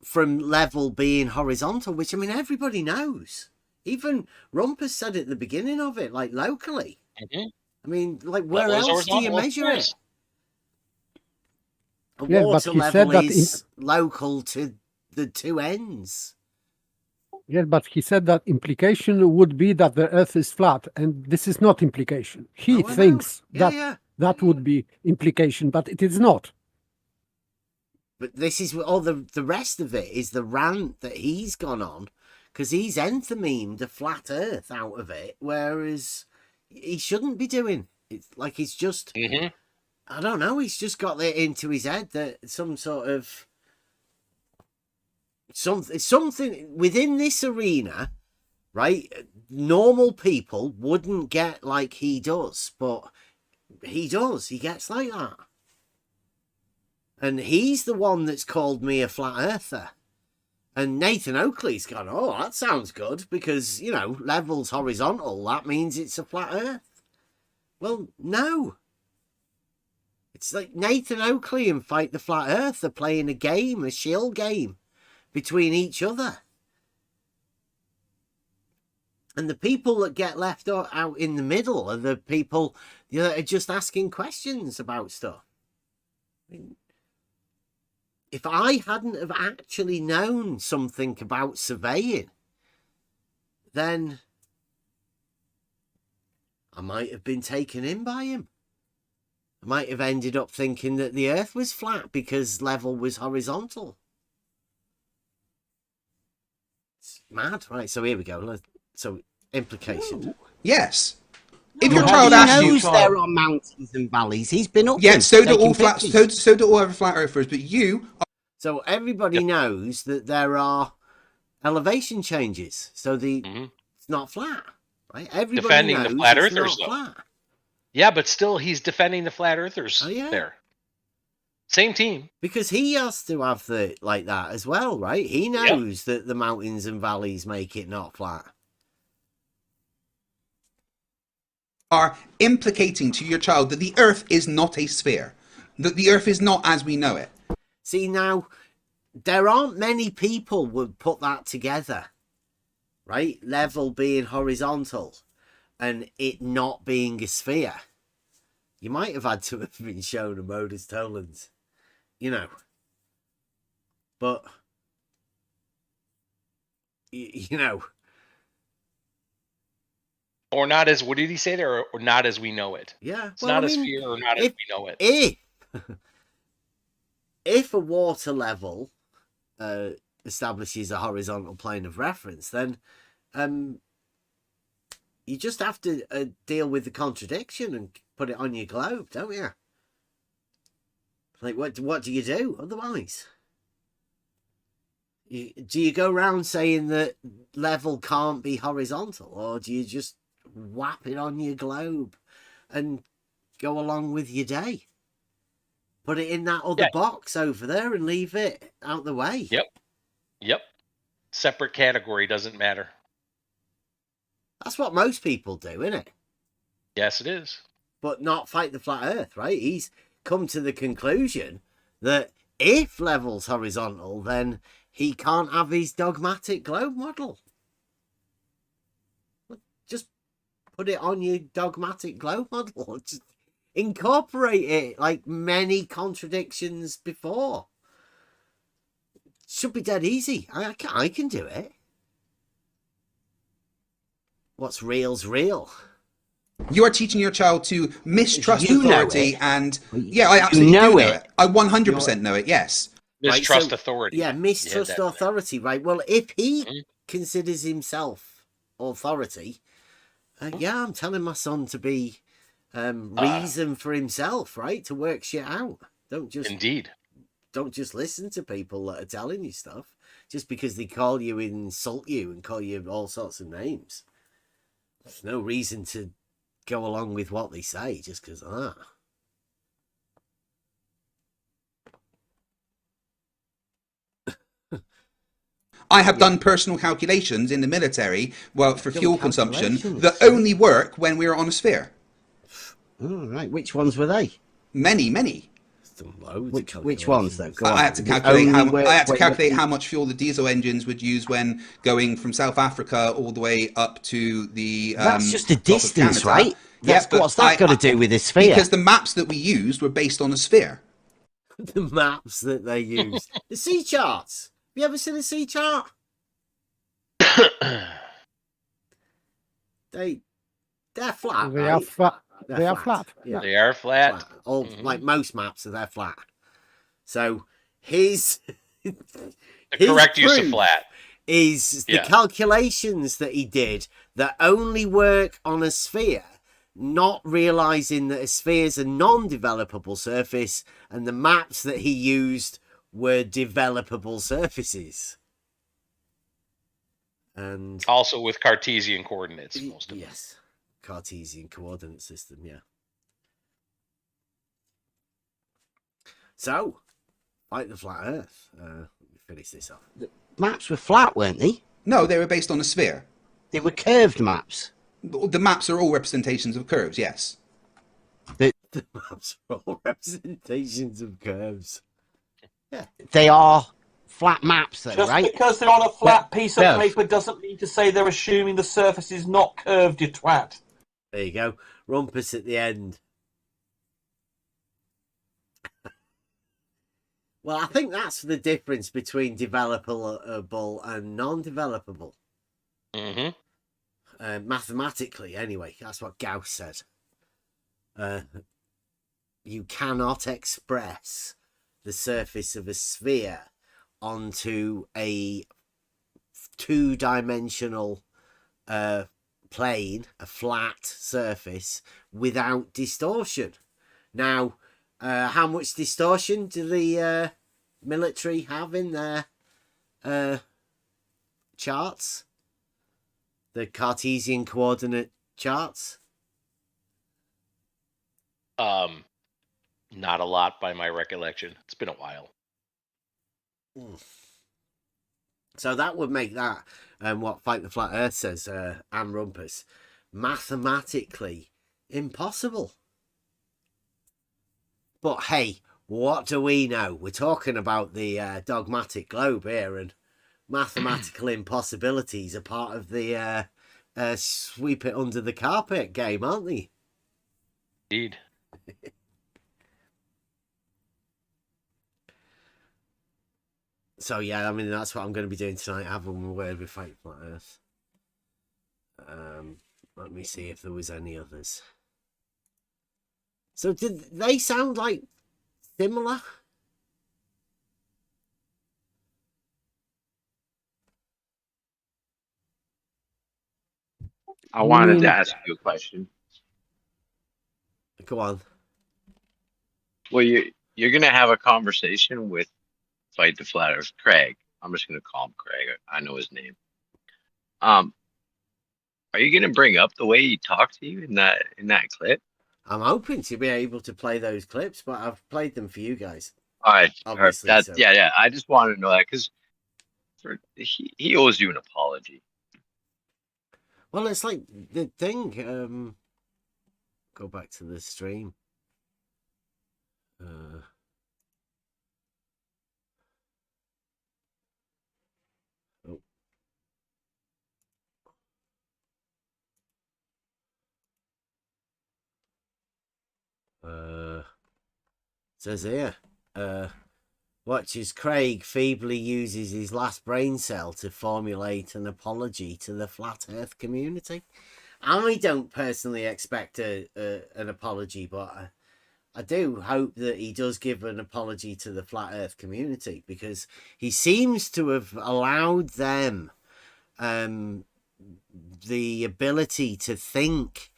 from level being horizontal, which, I mean, everybody knows. Even Rumpus said at the beginning of it, like, locally. I mean, like, where else do you measure it? A water level is local to the two ends. Yes, but he said that implication would be that the Earth is flat, and this is not implication. He Oh, I know. thinks Yeah, that yeah. that would be implication, but it is not. But this is all the rest of it is the rant that he's gone on, because he's enthymemed a flat Earth out of it, whereas he shouldn't be doing. It's like he's just, I don't know, he's just got it into his head that some sort of something within this arena, right? Normal people wouldn't get like he does, but he does. He gets like that. And he's the one that's called me a flat earther. And Nathan Oakley's gone, oh, that sounds good, because, you know, level's horizontal. That means it's a flat earth. Well, no. It's like Nathan Oakley and Fight the Flat Earth are playing a game, a shill game, between each other. And the people that get left out in the middle are the people that are just asking questions about stuff. I mean, if I hadn't have actually known something about surveying, then I might have been taken in by him. I might have ended up thinking that the Earth was flat because level was horizontal. It's mad, right? So here we go. So implication. Yes. If No, your child he asks you, knows there are mountains and valleys. He's been up. yeah, them, so do taking all flat, pictures. so do all other flat earthers, but you So everybody knows that there are elevation changes. So it's not flat, right? Everybody Defending knows the flat it's earthers, not though. flat. Yeah, but still, he's defending the flat earthers there. Same team. Because he has to have the like that as well, right? He knows that the mountains and valleys make it not flat. are implicating to your child that the Earth is not a sphere, that the Earth is not as we know it. See, now, there aren't many people would put that together, right? Level being horizontal and it not being a sphere. You might have had to have been shown a modus tollens, you know. But, you know. Or not as, what did he say there? Or not as we know it. Yeah. It's not a sphere or not as we know it. If a water level establishes a horizontal plane of reference, then you just have to deal with the contradiction and put it on your globe, don't you? Like, what do you do otherwise? Do you go around saying that level can't be horizontal, or do you just whap it on your globe and go along with your day? Put it in that other box over there and leave it out the way. Yep. Separate category, doesn't matter. That's what most people do, isn't it? Yes, it is. But not Fight the Flat Earth, right? He's come to the conclusion that if level's horizontal, then he can't have his dogmatic globe model. Just put it on your dogmatic globe model. Just incorporate it like many contradictions before. Should be dead easy. I can do it. What's real's real. You are teaching your child to mistrust You know authority, it. and I absolutely know do know it. it. I 100% know it. Yes. Mistrust Right, so- authority. Yeah, mistrust authority, right? Well, if he considers himself authority, yeah, I'm telling my son to be reason for himself, right? To work shit out. Don't just listen to people that are telling you stuff just because they call you and insult you and call you all sorts of names. There's no reason to go along with what they say just because I have done personal calculations in the military, well, for fuel consumption, that only work when we're on a sphere. Oh, right. Which ones were they? Many. Which ones though? Go on. I had to calculate how much fuel the diesel engines would use when going from South Africa all the way up to the. That's just a distance, Canada. right? What's that got to do with this sphere? Because the maps that we used were based on a sphere. The maps that they used. The sea charts. Have you ever seen a sea chart? They're flat, They right? are flat. They're They are flat. Yeah. They are flat. All like most maps are they're flat. So his The correct use of flat is the calculations that he did that only work on a sphere, not realizing that a sphere is a non-developable surface, and the maps that he used were developable surfaces. And also with Cartesian coordinates, most of them. yes, Cartesian coordinate system, yeah. So, like the flat Earth. Let me finish this off. The maps were flat, weren't they? No, they were based on a sphere. They were curved maps. The maps are all representations of curves, yes. The maps are all representations of curves. Yeah. They are flat maps, though, Just right? because they're on a flat piece of Yeah. paper doesn't mean to say they're assuming the surface is not curved, you twat. There you go. Rumpus at the end. Well, I think that's the difference between developable and non-developable. Mathematically, anyway. That's what Gauss said. You cannot express the surface of a sphere onto a two-dimensional plane, a flat surface, without distortion. Now, how much distortion do the military have in their charts? The Cartesian coordinate charts? Not a lot by my recollection. It's been a while. So that would make that, what Fight the Flat Earth says, and Rumpus, mathematically impossible. But hey, what do we know? We're talking about the dogmatic globe here, and mathematical impossibilities are part of the sweep it under the carpet game, aren't they? Indeed. So yeah, I mean that's what I'm going to be doing tonight. Having a word with Fight Flat Earth. Let me see if there was any others. So did they sound like similar? I wanted to ask you a question. Go on. Well, you're gonna have a conversation with Fight the Flat Earth Craig. I'm just gonna call him Craig. I know his name. Are you gonna bring up the way he talked to you in that clip? I'm hoping to be able to play those clips, but I've played them for you guys. All right, Obviously, that's so. yeah. I just wanted to know that because he owes you an apology. Well, it's like the thing. Go back to the stream. Says here, watches Craig feebly uses his last brain cell to formulate an apology to the flat Earth community. I don't personally expect an apology, but I do hope that he does give an apology to the flat Earth community, because he seems to have allowed them the ability to think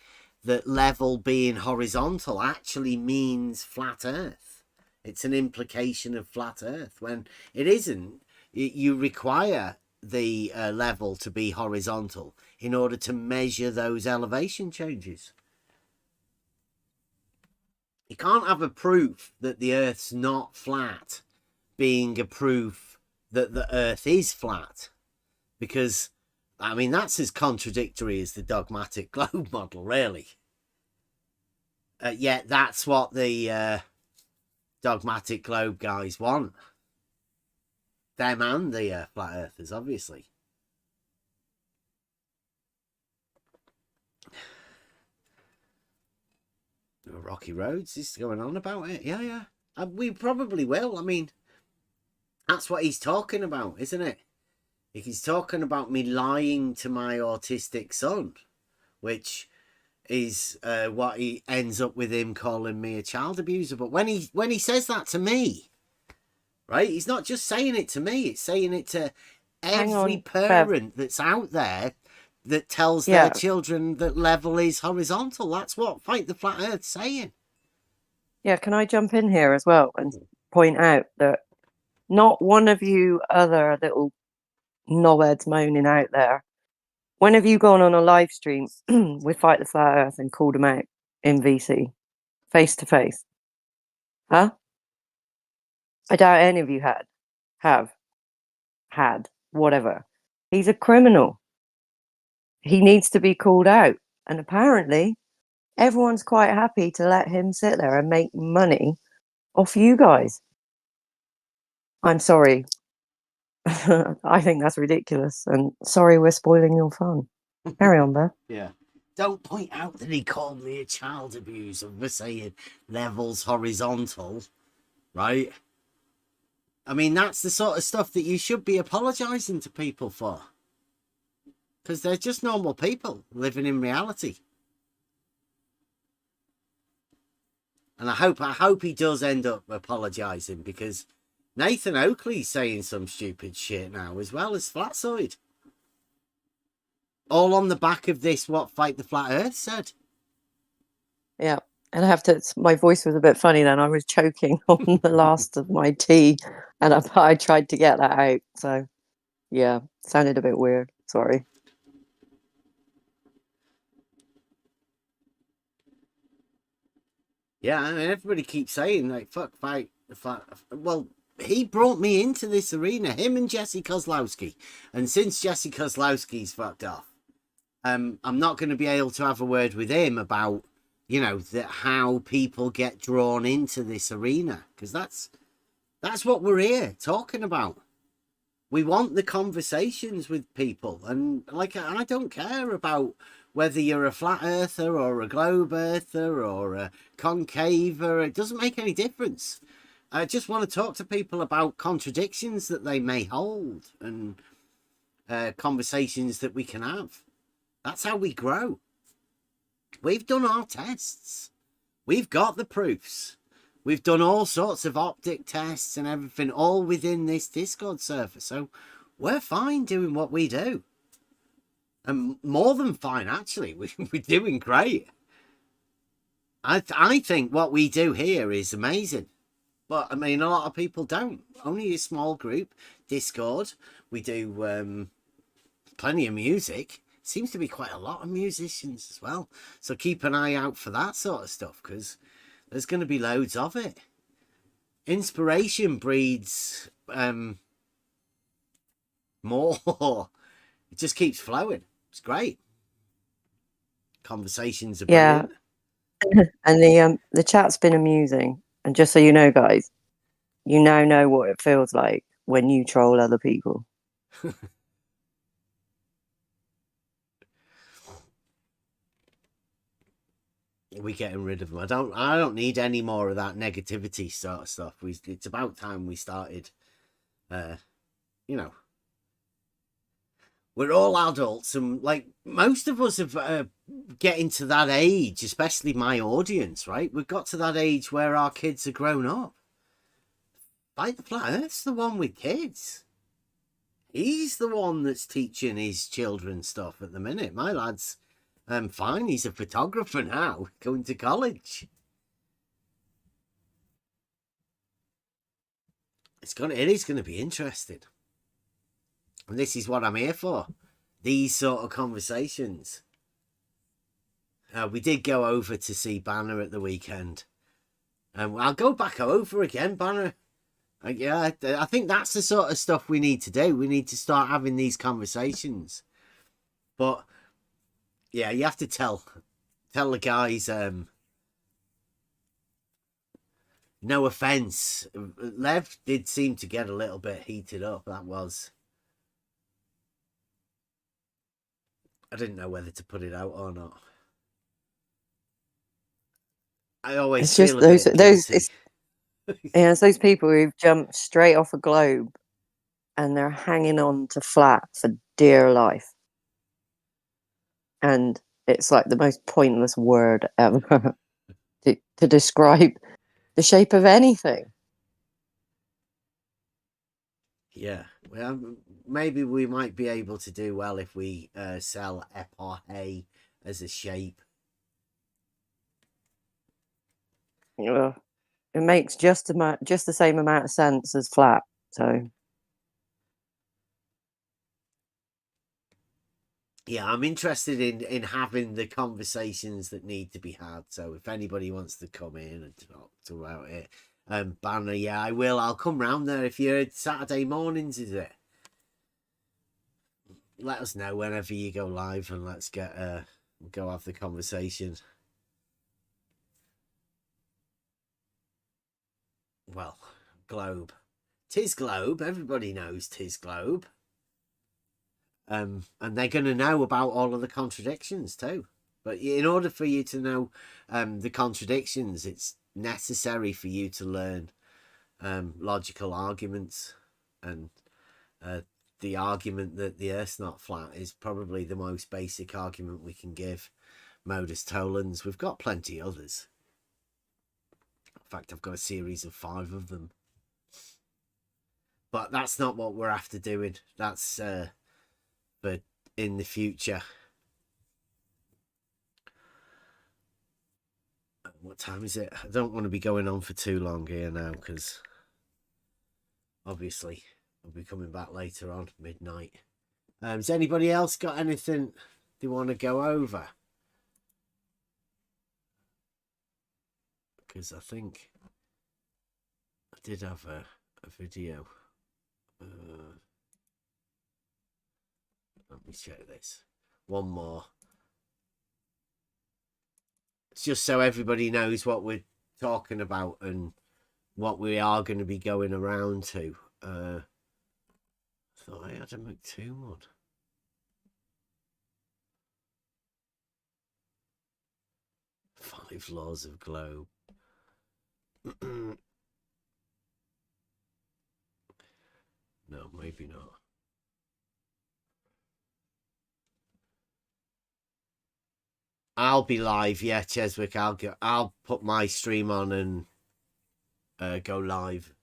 that level being horizontal actually means flat Earth. It's an implication of flat Earth when it isn't. You require the level to be horizontal in order to measure those elevation changes. You can't have a proof that the Earth's not flat being a proof that the Earth is flat, because I mean that's as contradictory as the dogmatic globe model, really. Yet that's what the dogmatic globe guys want. Them and the flat earthers, obviously. Rocky Roads is going on about it. Yeah. We probably will. I mean, that's what he's talking about, isn't it? He's talking about me lying to my autistic son, which is what he ends up with him calling me a child abuser. But when he says that to me, right, he's not just saying it to me, it's saying it to every parent that's out there that tells their children that level is horizontal. That's what Fight the Flat Earth's saying. Yeah, can I jump in here as well and point out that not one of you other little knobheads moaning out there, when have you gone on a live stream with Fight the Flat Earth and called them out in VC, face to face? Huh? I doubt any of you had, whatever. He's a criminal. He needs to be called out. And apparently, everyone's quite happy to let him sit there and make money off you guys. I'm sorry. I think that's ridiculous. And sorry we're spoiling your fun. Carry on, Beth. Yeah. Don't point out that he called me a child abuser for saying levels horizontal, right? I mean, that's the sort of stuff that you should be apologising to people for. Because they're just normal people living in reality. And I hope he does end up apologising, because Nathan Oakley's saying some stupid shit now, as well as Flatside. All on the back of this, what Fight the Flat Earth said. Yeah. And I have to, my voice was a bit funny then. I was choking on the last of my tea and I tried to get that out. So, yeah, sounded a bit weird. Sorry. Yeah, I mean, everybody keeps saying, like, fuck, Fight the Flat. Well, he brought me into this arena, him and Jesse Kozlowski. And since Jesse Kozlowski's fucked off, I'm not going to be able to have a word with him about, you know, how people get drawn into this arena, because that's what we're here talking about. We want the conversations with people, and like, I don't care about whether you're a flat earther or a globe earther or a concaver. It doesn't make any difference. I just want to talk to people about contradictions that they may hold and conversations that we can have. That's how we grow. We've done our tests. We've got the proofs. We've done all sorts of optic tests and everything, all within this Discord server. So we're fine doing what we do. And more than fine, actually. We're doing great. I think what we do here is amazing. But, I mean, a lot of people don't. Only a small group. Discord. We do plenty of music. Seems to be quite a lot of musicians as well. So keep an eye out for that sort of stuff, because there's going to be loads of it. Inspiration breeds more. It just keeps flowing. It's great. Conversations are brilliant. Yeah. And the chat's been amusing. And just so you know, guys, you now know what it feels like when you troll other people. We're getting rid of them. I don't need any more of that negativity sort of stuff. It's about time we started. You know, we're all adults, and like most of us have getting to that age, especially my audience, right? We've got to that age where our kids are grown up. Fight the Flat Earth's the one with kids. He's the one that's teaching his children stuff at the minute. My lad's fine. He's a photographer now, going to college. It is going to be interesting. And this is what I'm here for. These sort of conversations. We did go over to see Banner at the weekend. I'll go back over again, Banner. Yeah, I think that's the sort of stuff we need to do. We need to start having these conversations. But yeah, you have to tell the guys, no offense. Lev did seem to get a little bit heated up. I didn't know whether to put it out or not. I always it's feel just it's those people who've jumped straight off a globe and they're hanging on to flat for dear life. And it's like the most pointless word ever to describe the shape of anything. Yeah, well, maybe we might be able to do well if we sell epohe as a shape. It makes just the same amount of sense as flat. So yeah, I'm interested in having the conversations that need to be had. So if anybody wants to come in and talk about it, Banner, yeah, I will. I'll come round there if you're Saturday mornings, is it? Let us know whenever you go live, and let's get go have the conversation. Well, Globe. 'Tis Globe. Everybody knows 'tis Globe. And they're going to know about all of the contradictions too. But in order for you to know the contradictions, it's necessary for you to learn logical arguments. And the argument that the Earth's not flat is probably the most basic argument we can give. Modus tollens. We've got plenty others. In fact, I've got a series of 5 of them. But that's not what we're after doing. That's but in the future. What time is it? I don't want to be going on for too long here now, because obviously I'll be coming back later on, midnight. Has anybody else got anything they want to go over? Because I think I did have a video. Let me check this. One more. It's just so everybody knows what we're talking about and what we are going to be going around to. I thought I had a McToon one. Five laws of globe. No, maybe not. I'll be live, yeah, Cheswick. I'll put my stream on and go live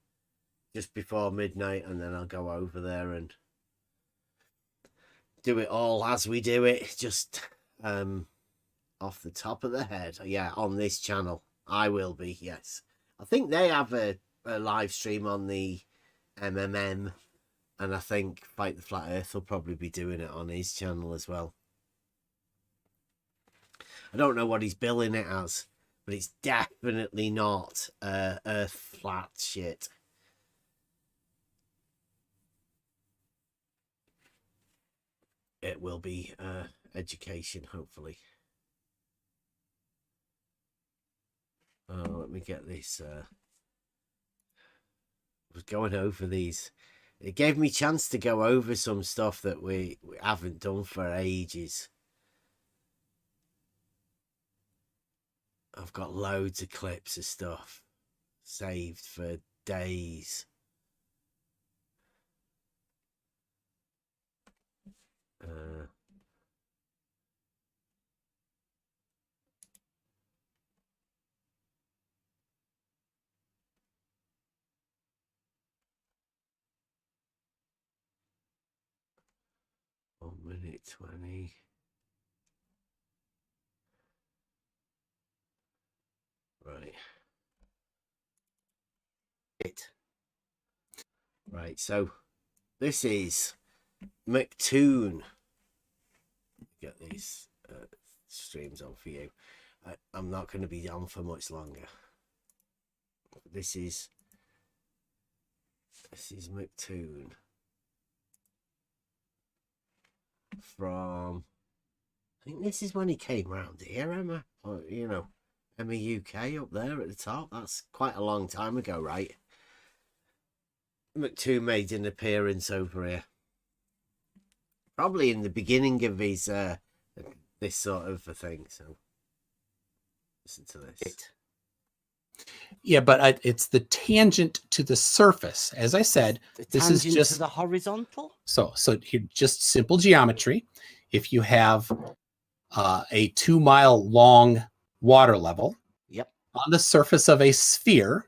just before midnight, and then I'll go over there and do it all as we do it, just off the top of the head. Yeah, on this channel, I will be. Yes, I think they have a live stream on the MMM, and I think Fight the Flat Earth will probably be doing it on his channel as well. I don't know what he's billing it as, but it's definitely not Earth flat shit. It will be education, hopefully. Oh, let me get this. I was going over these. It gave me a chance to go over some stuff that we haven't done for ages. I've got loads of clips of stuff saved for days. Minute 20. Right. Right, so this is McToon. Get these streams on for you. I'm not going to be on for much longer. This is McToon from, I think this is when he came round here, Emma, or you know, Emma UK up there at the top. That's quite a long time ago, right? McToon made an appearance over here, probably in the beginning of his this sort of a thing. So listen to this. Yeah, but it's the tangent to the surface. As I said, this is just to the horizontal. So here, just simple geometry. If you have a 2 mile long water level on the surface of a sphere,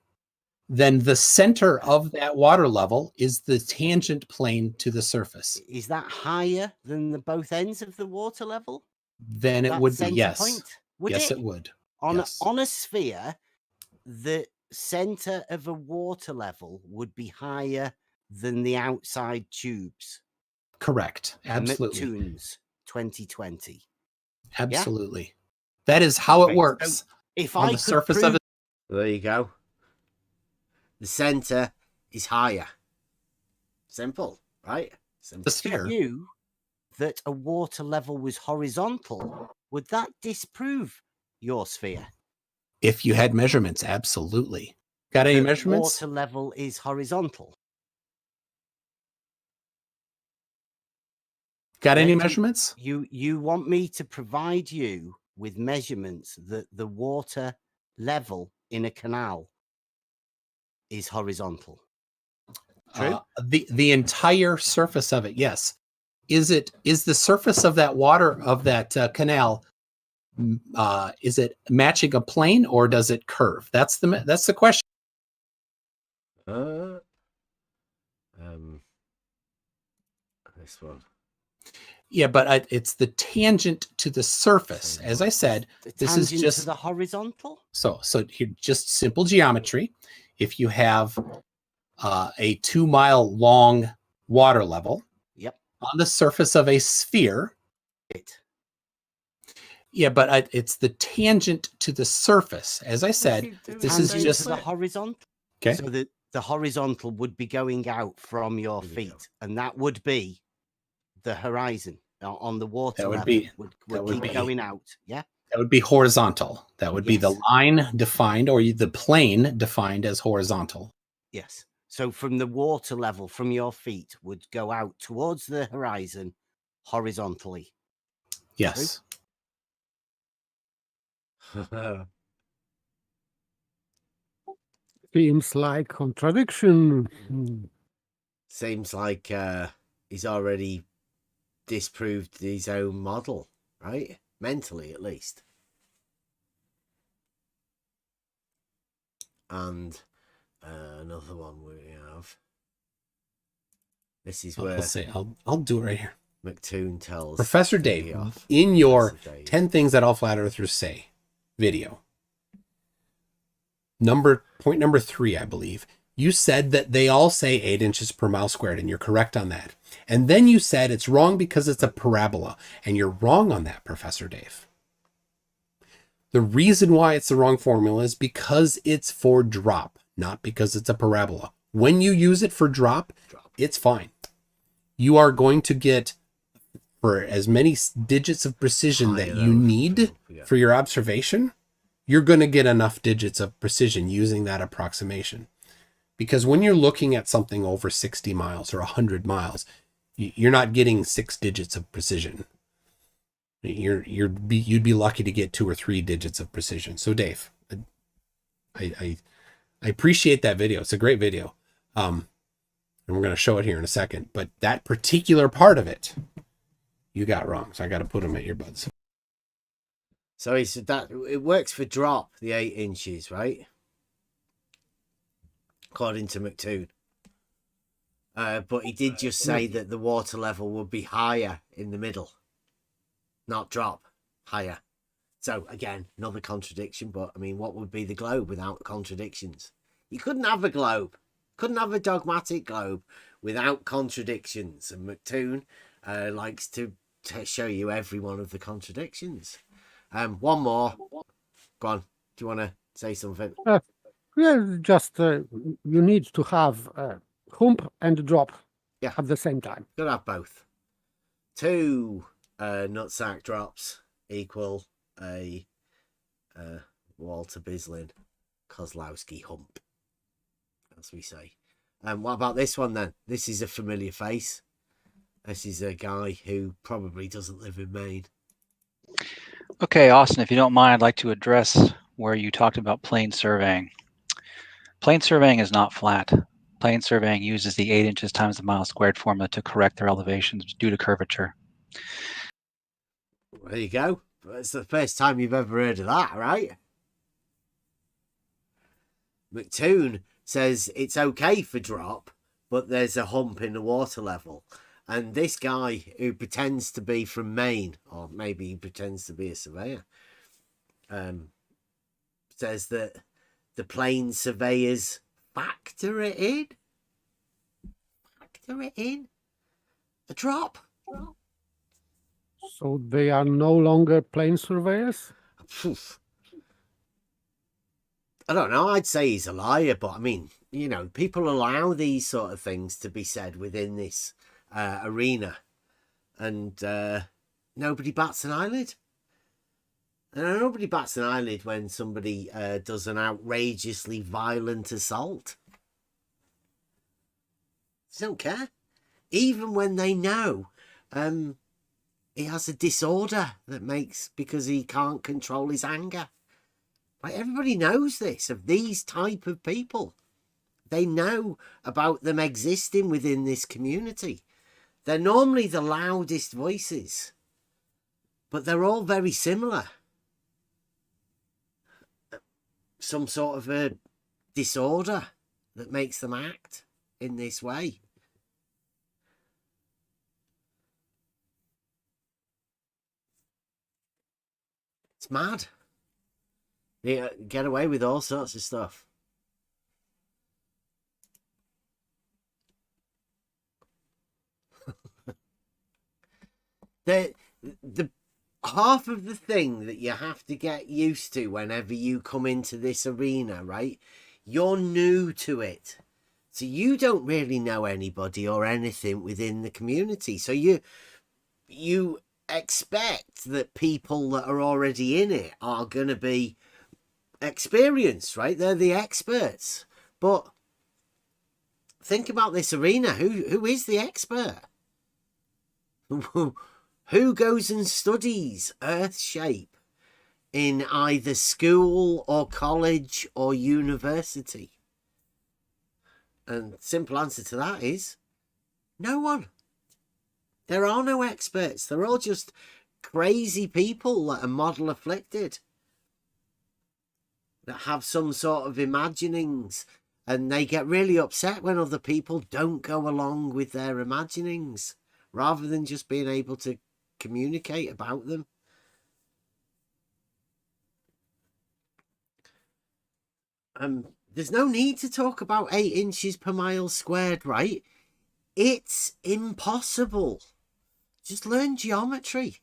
then the center of that water level is the tangent plane to the surface. Is that higher than the both ends of the water level? Then it would be, yes. Point? Yes, it would. On a sphere, the center of a water level would be higher than the outside tubes. Correct. Absolutely. McToon's 2020. Absolutely. Yeah? That is how it works. So if on I the surface of it. There you go. The center is higher. Simple, right? Simple. The sphere. You that a water level was horizontal, would that disprove your sphere? If you had measurements, absolutely. Got any measurements? Water level is horizontal. Got any measurements? You want me to provide you with measurements that the water level in a canal is horizontal. True. The entire surface of it, yes. Is the surface of that water of that canal? Is it matching a plane or does it curve? That's the question. This one. Yeah, but it's the tangent to the surface. As I said, this is just to the horizontal. So here, just simple geometry. If you have a 2 mile long water level on the surface of a sphere. Yeah, but it's the tangent to the surface. As I said, this is just to the horizontal. Okay. So the horizontal would be going out from your feet, and that would be the horizon on the water. That would level. would be going out. Yeah. That would be horizontal. That would be the line defined or the plane defined as horizontal. Yes. So from the water level from your feet would go out towards the horizon horizontally. Yes. Seems like contradiction. Seems like he's already disproved his own model, right? Mentally, at least. And another one we have. This is where I'll do it right here. McToon tells Professor Dave in your 10 things that all flat earthers say video. Point number 3, I believe. You said that they all say 8 inches per mile squared, and you're correct on that. And then you said it's wrong because it's a parabola, and you're wrong on that, Professor Dave. The reason why it's the wrong formula is because it's for drop, not because it's a parabola. When you use it for drop, it's fine. You are going to get, for as many digits of precision that you need for your observation, you're going to get enough digits of precision using that approximation. Because when you're looking at something over 60 miles or 100 miles, you're not getting 6 digits of precision. You'd be lucky to get 2 or 3 digits of precision. So Dave, I appreciate that video. It's a great video. And we're going to show it here in a second, but that particular part of it, you got wrong. So I got to put them at earbuds. So he said that it works for drop, the 8 inches, right? According to McToon. But he did just say that the water level would be higher in the middle. Not drop, higher. So again, another contradiction, but I mean, what would be the globe without contradictions? You couldn't have a globe. Couldn't have a dogmatic globe without contradictions. And McToon likes to show you every one of the contradictions. One more. Go on. Do you want to say something? Yeah, just you need to have hump and drop at the same time. Could have both. 2 nutsack drops equal a Walter Bislin Kozlowski hump, as we say. What about this one then? This is a familiar face. This is a guy who probably doesn't live in Maine. Okay, Austin, if you don't mind, I'd like to address where you talked about plane surveying. Plane surveying is not flat. Plane surveying uses the 8 inches times the mile squared formula to correct their elevations due to curvature. There you go. It's the first time you've ever heard of that, right? McToon says it's okay for drop, but there's a hump in the water level. And this guy who pretends to be from Maine, or maybe he pretends to be a surveyor, says that the plane surveyors factor it in. Factor it in. A drop. So they are no longer plane surveyors? I don't know. I'd say he's a liar, but I mean, you know, people allow these sort of things to be said within this arena, and nobody bats an eyelid. And nobody bats an eyelid when somebody does an outrageously violent assault. They don't care, even when they know he has a disorder that makes because he can't control his anger. Like, everybody knows this of these type of people. They know about them existing within this community. They're normally the loudest voices, but they're all very similar. Some sort of a disorder that makes them act in this way. It's mad. They get away with all sorts of stuff. the half of the thing that you have to get used to whenever you come into this arena, right? You're new to it. So you don't really know anybody or anything within the community. So you expect that people that are already in it are going to be experienced, right? They're the experts. But think about this arena. Who is the expert? Who goes and studies Earth shape in either school or college or university? And simple answer to that is no one. There are no experts. They're all just crazy people that are model afflicted, that have some sort of imaginings, and they get really upset when other people don't go along with their imaginings rather than just being able to communicate about them. There's no need to talk about 8 inches per mile squared, right? It's impossible. Just learn geometry.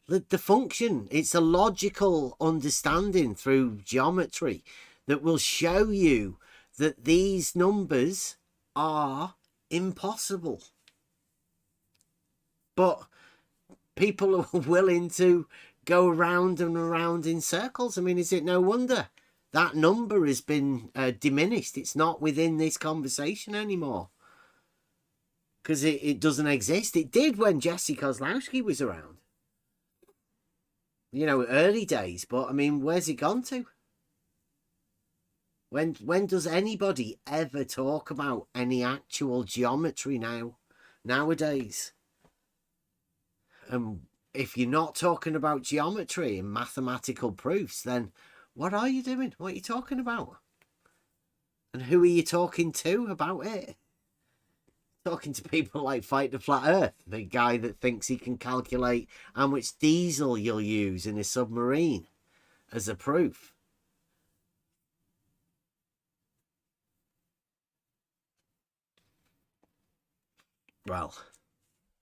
The function, it's a logical understanding through geometry that will show you that these numbers are impossible. But people are willing to go around and around in circles. I mean, is it no wonder that number has been diminished? It's not within this conversation anymore because it doesn't exist. It did when Jesse Kozlowski was around. You know, early days, but I mean, where's it gone to? When does anybody ever talk about any actual geometry nowadays? If you're not talking about geometry and mathematical proofs, then what are you doing? What are you talking about? And who are you talking to about it? Talking to people like Fight the Flat Earth, the guy that thinks he can calculate how much diesel you'll use in a submarine as a proof. Well,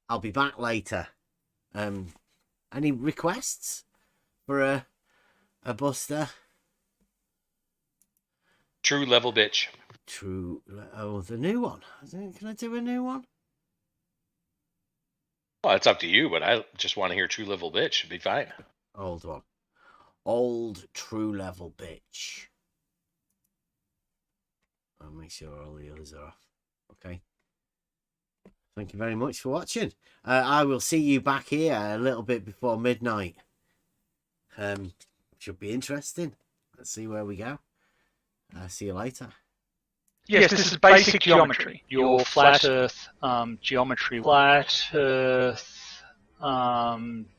I'll be back later. Any requests for a Buster? True level bitch. True. Oh, the new one. Can I do a new one? Well, it's up to you, but I just want to hear true level bitch. It'd be fine. Old one. Old true level bitch. I'll make sure all the others are off. Okay. Thank you very much for watching. I will see you back here a little bit before midnight. Should be interesting. Let's see where we go. See you later. Yes, this is basic geometry. Your flat Earth geometry. Flat Earth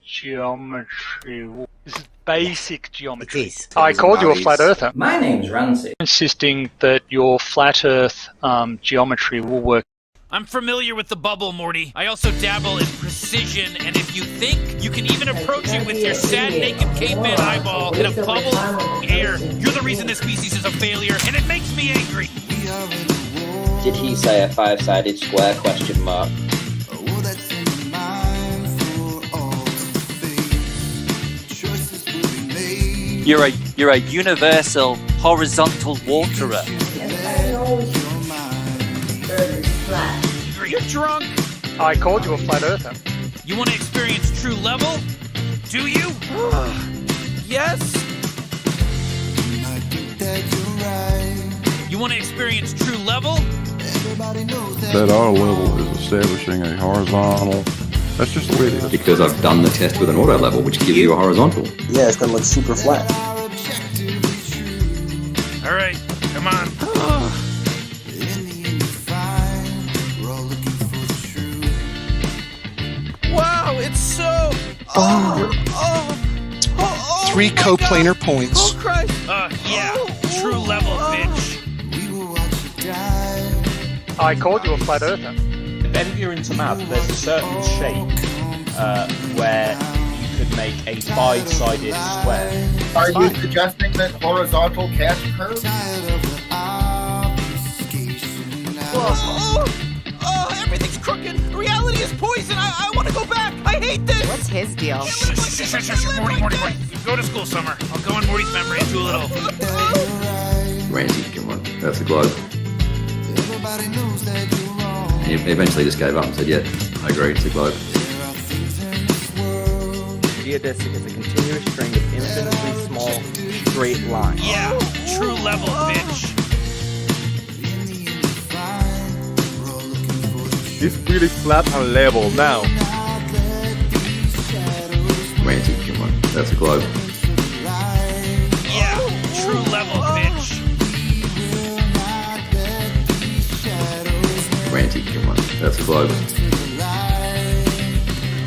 geometry. This is basic geometry. It is. I called you a flat earther. My name's Ramsey. Insisting that your flat Earth geometry will work. I'm familiar with the bubble, Morty. I also dabble in precision, and if you think you can even approach it with your sad, naked caveman eyeball in a bubble of air, you're the reason this species is a failure, and it makes me angry. Did he say a five-sided square question mark? You're a universal horizontal waterer. You're drunk. I called you a flat earther. You want to experience true level? Do you? Yes. You want to experience true level? That auto level is establishing a horizontal. That's just the way it is. Because I've done the test with an auto level, which gives you a horizontal. Yeah, it's gonna look super flat. All right, come on. Wow, it's so. Three coplanar points. Oh Christ! Yeah, true level, bitch. I called you a flat earther. If you're into math, there's a certain shape where you could make a five-sided square. Are you suggesting that horizontal cash curve? Oh, everything's crooked. Reality is poison. I want to go back. I hate this. What's his deal? Morty. Go to school, Summer. I'll go on Morty's memory and do a little. Ramsey, come on, that's the globe. And he eventually just gave up and said, yeah, I agree, it's a globe. Geodesic is a continuous string of infinitely small, straight lines. Yeah, true level, bitch. It's really flat and level now. Ramsey, come on, that's a globe. Yeah, true level, bitch. Ramsey, come on, that's a globe.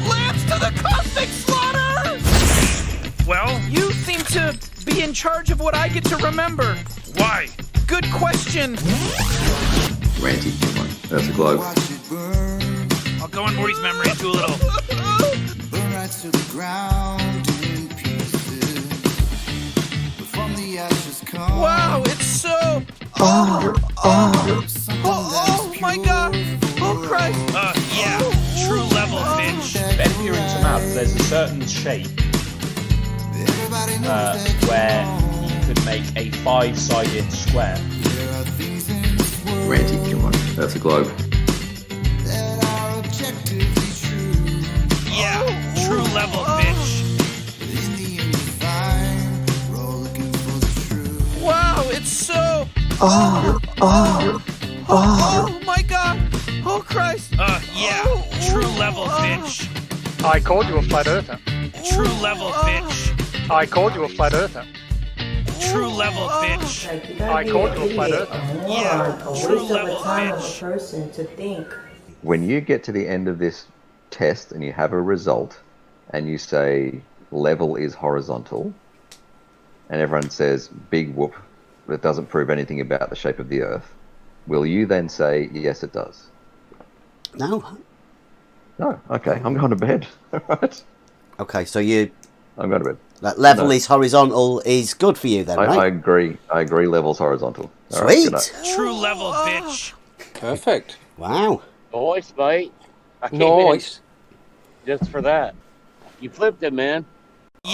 Lance to the cosmic slaughter! Well? You seem to be in charge of what I get to remember. Why? Good question. Ramsey, come on, that's a globe. I'll go on Morty's memory and do a little. Wow, it's so. Oh my God! Oh Christ! Yeah, true level, bitch. If you're into math, there's a certain shape where you could make a five-sided square. Ramsey, come on, that's a globe. Yeah, true level, bitch. Wow, it's so. Oh my God! Oh Christ! Yeah, true level, bitch. I called you a flat earther. True level, bitch. I called you a flat earther. True level, bitch. I called you a flat earther. Yeah, true level, bitch. Person to think. When you get to the end of this test and you have a result and you say level is horizontal and everyone says big whoop, that doesn't prove anything about the shape of the earth, will you then say yes it does? No. No, okay, I'm going to bed. Right. Okay, so I'm going to bed. That level is horizontal is good for you then, right? I agree. I agree level's horizontal. All Sweet. Right, true level, bitch. Perfect. Wow. Nice, mate. I came in just for that. You flipped it, man.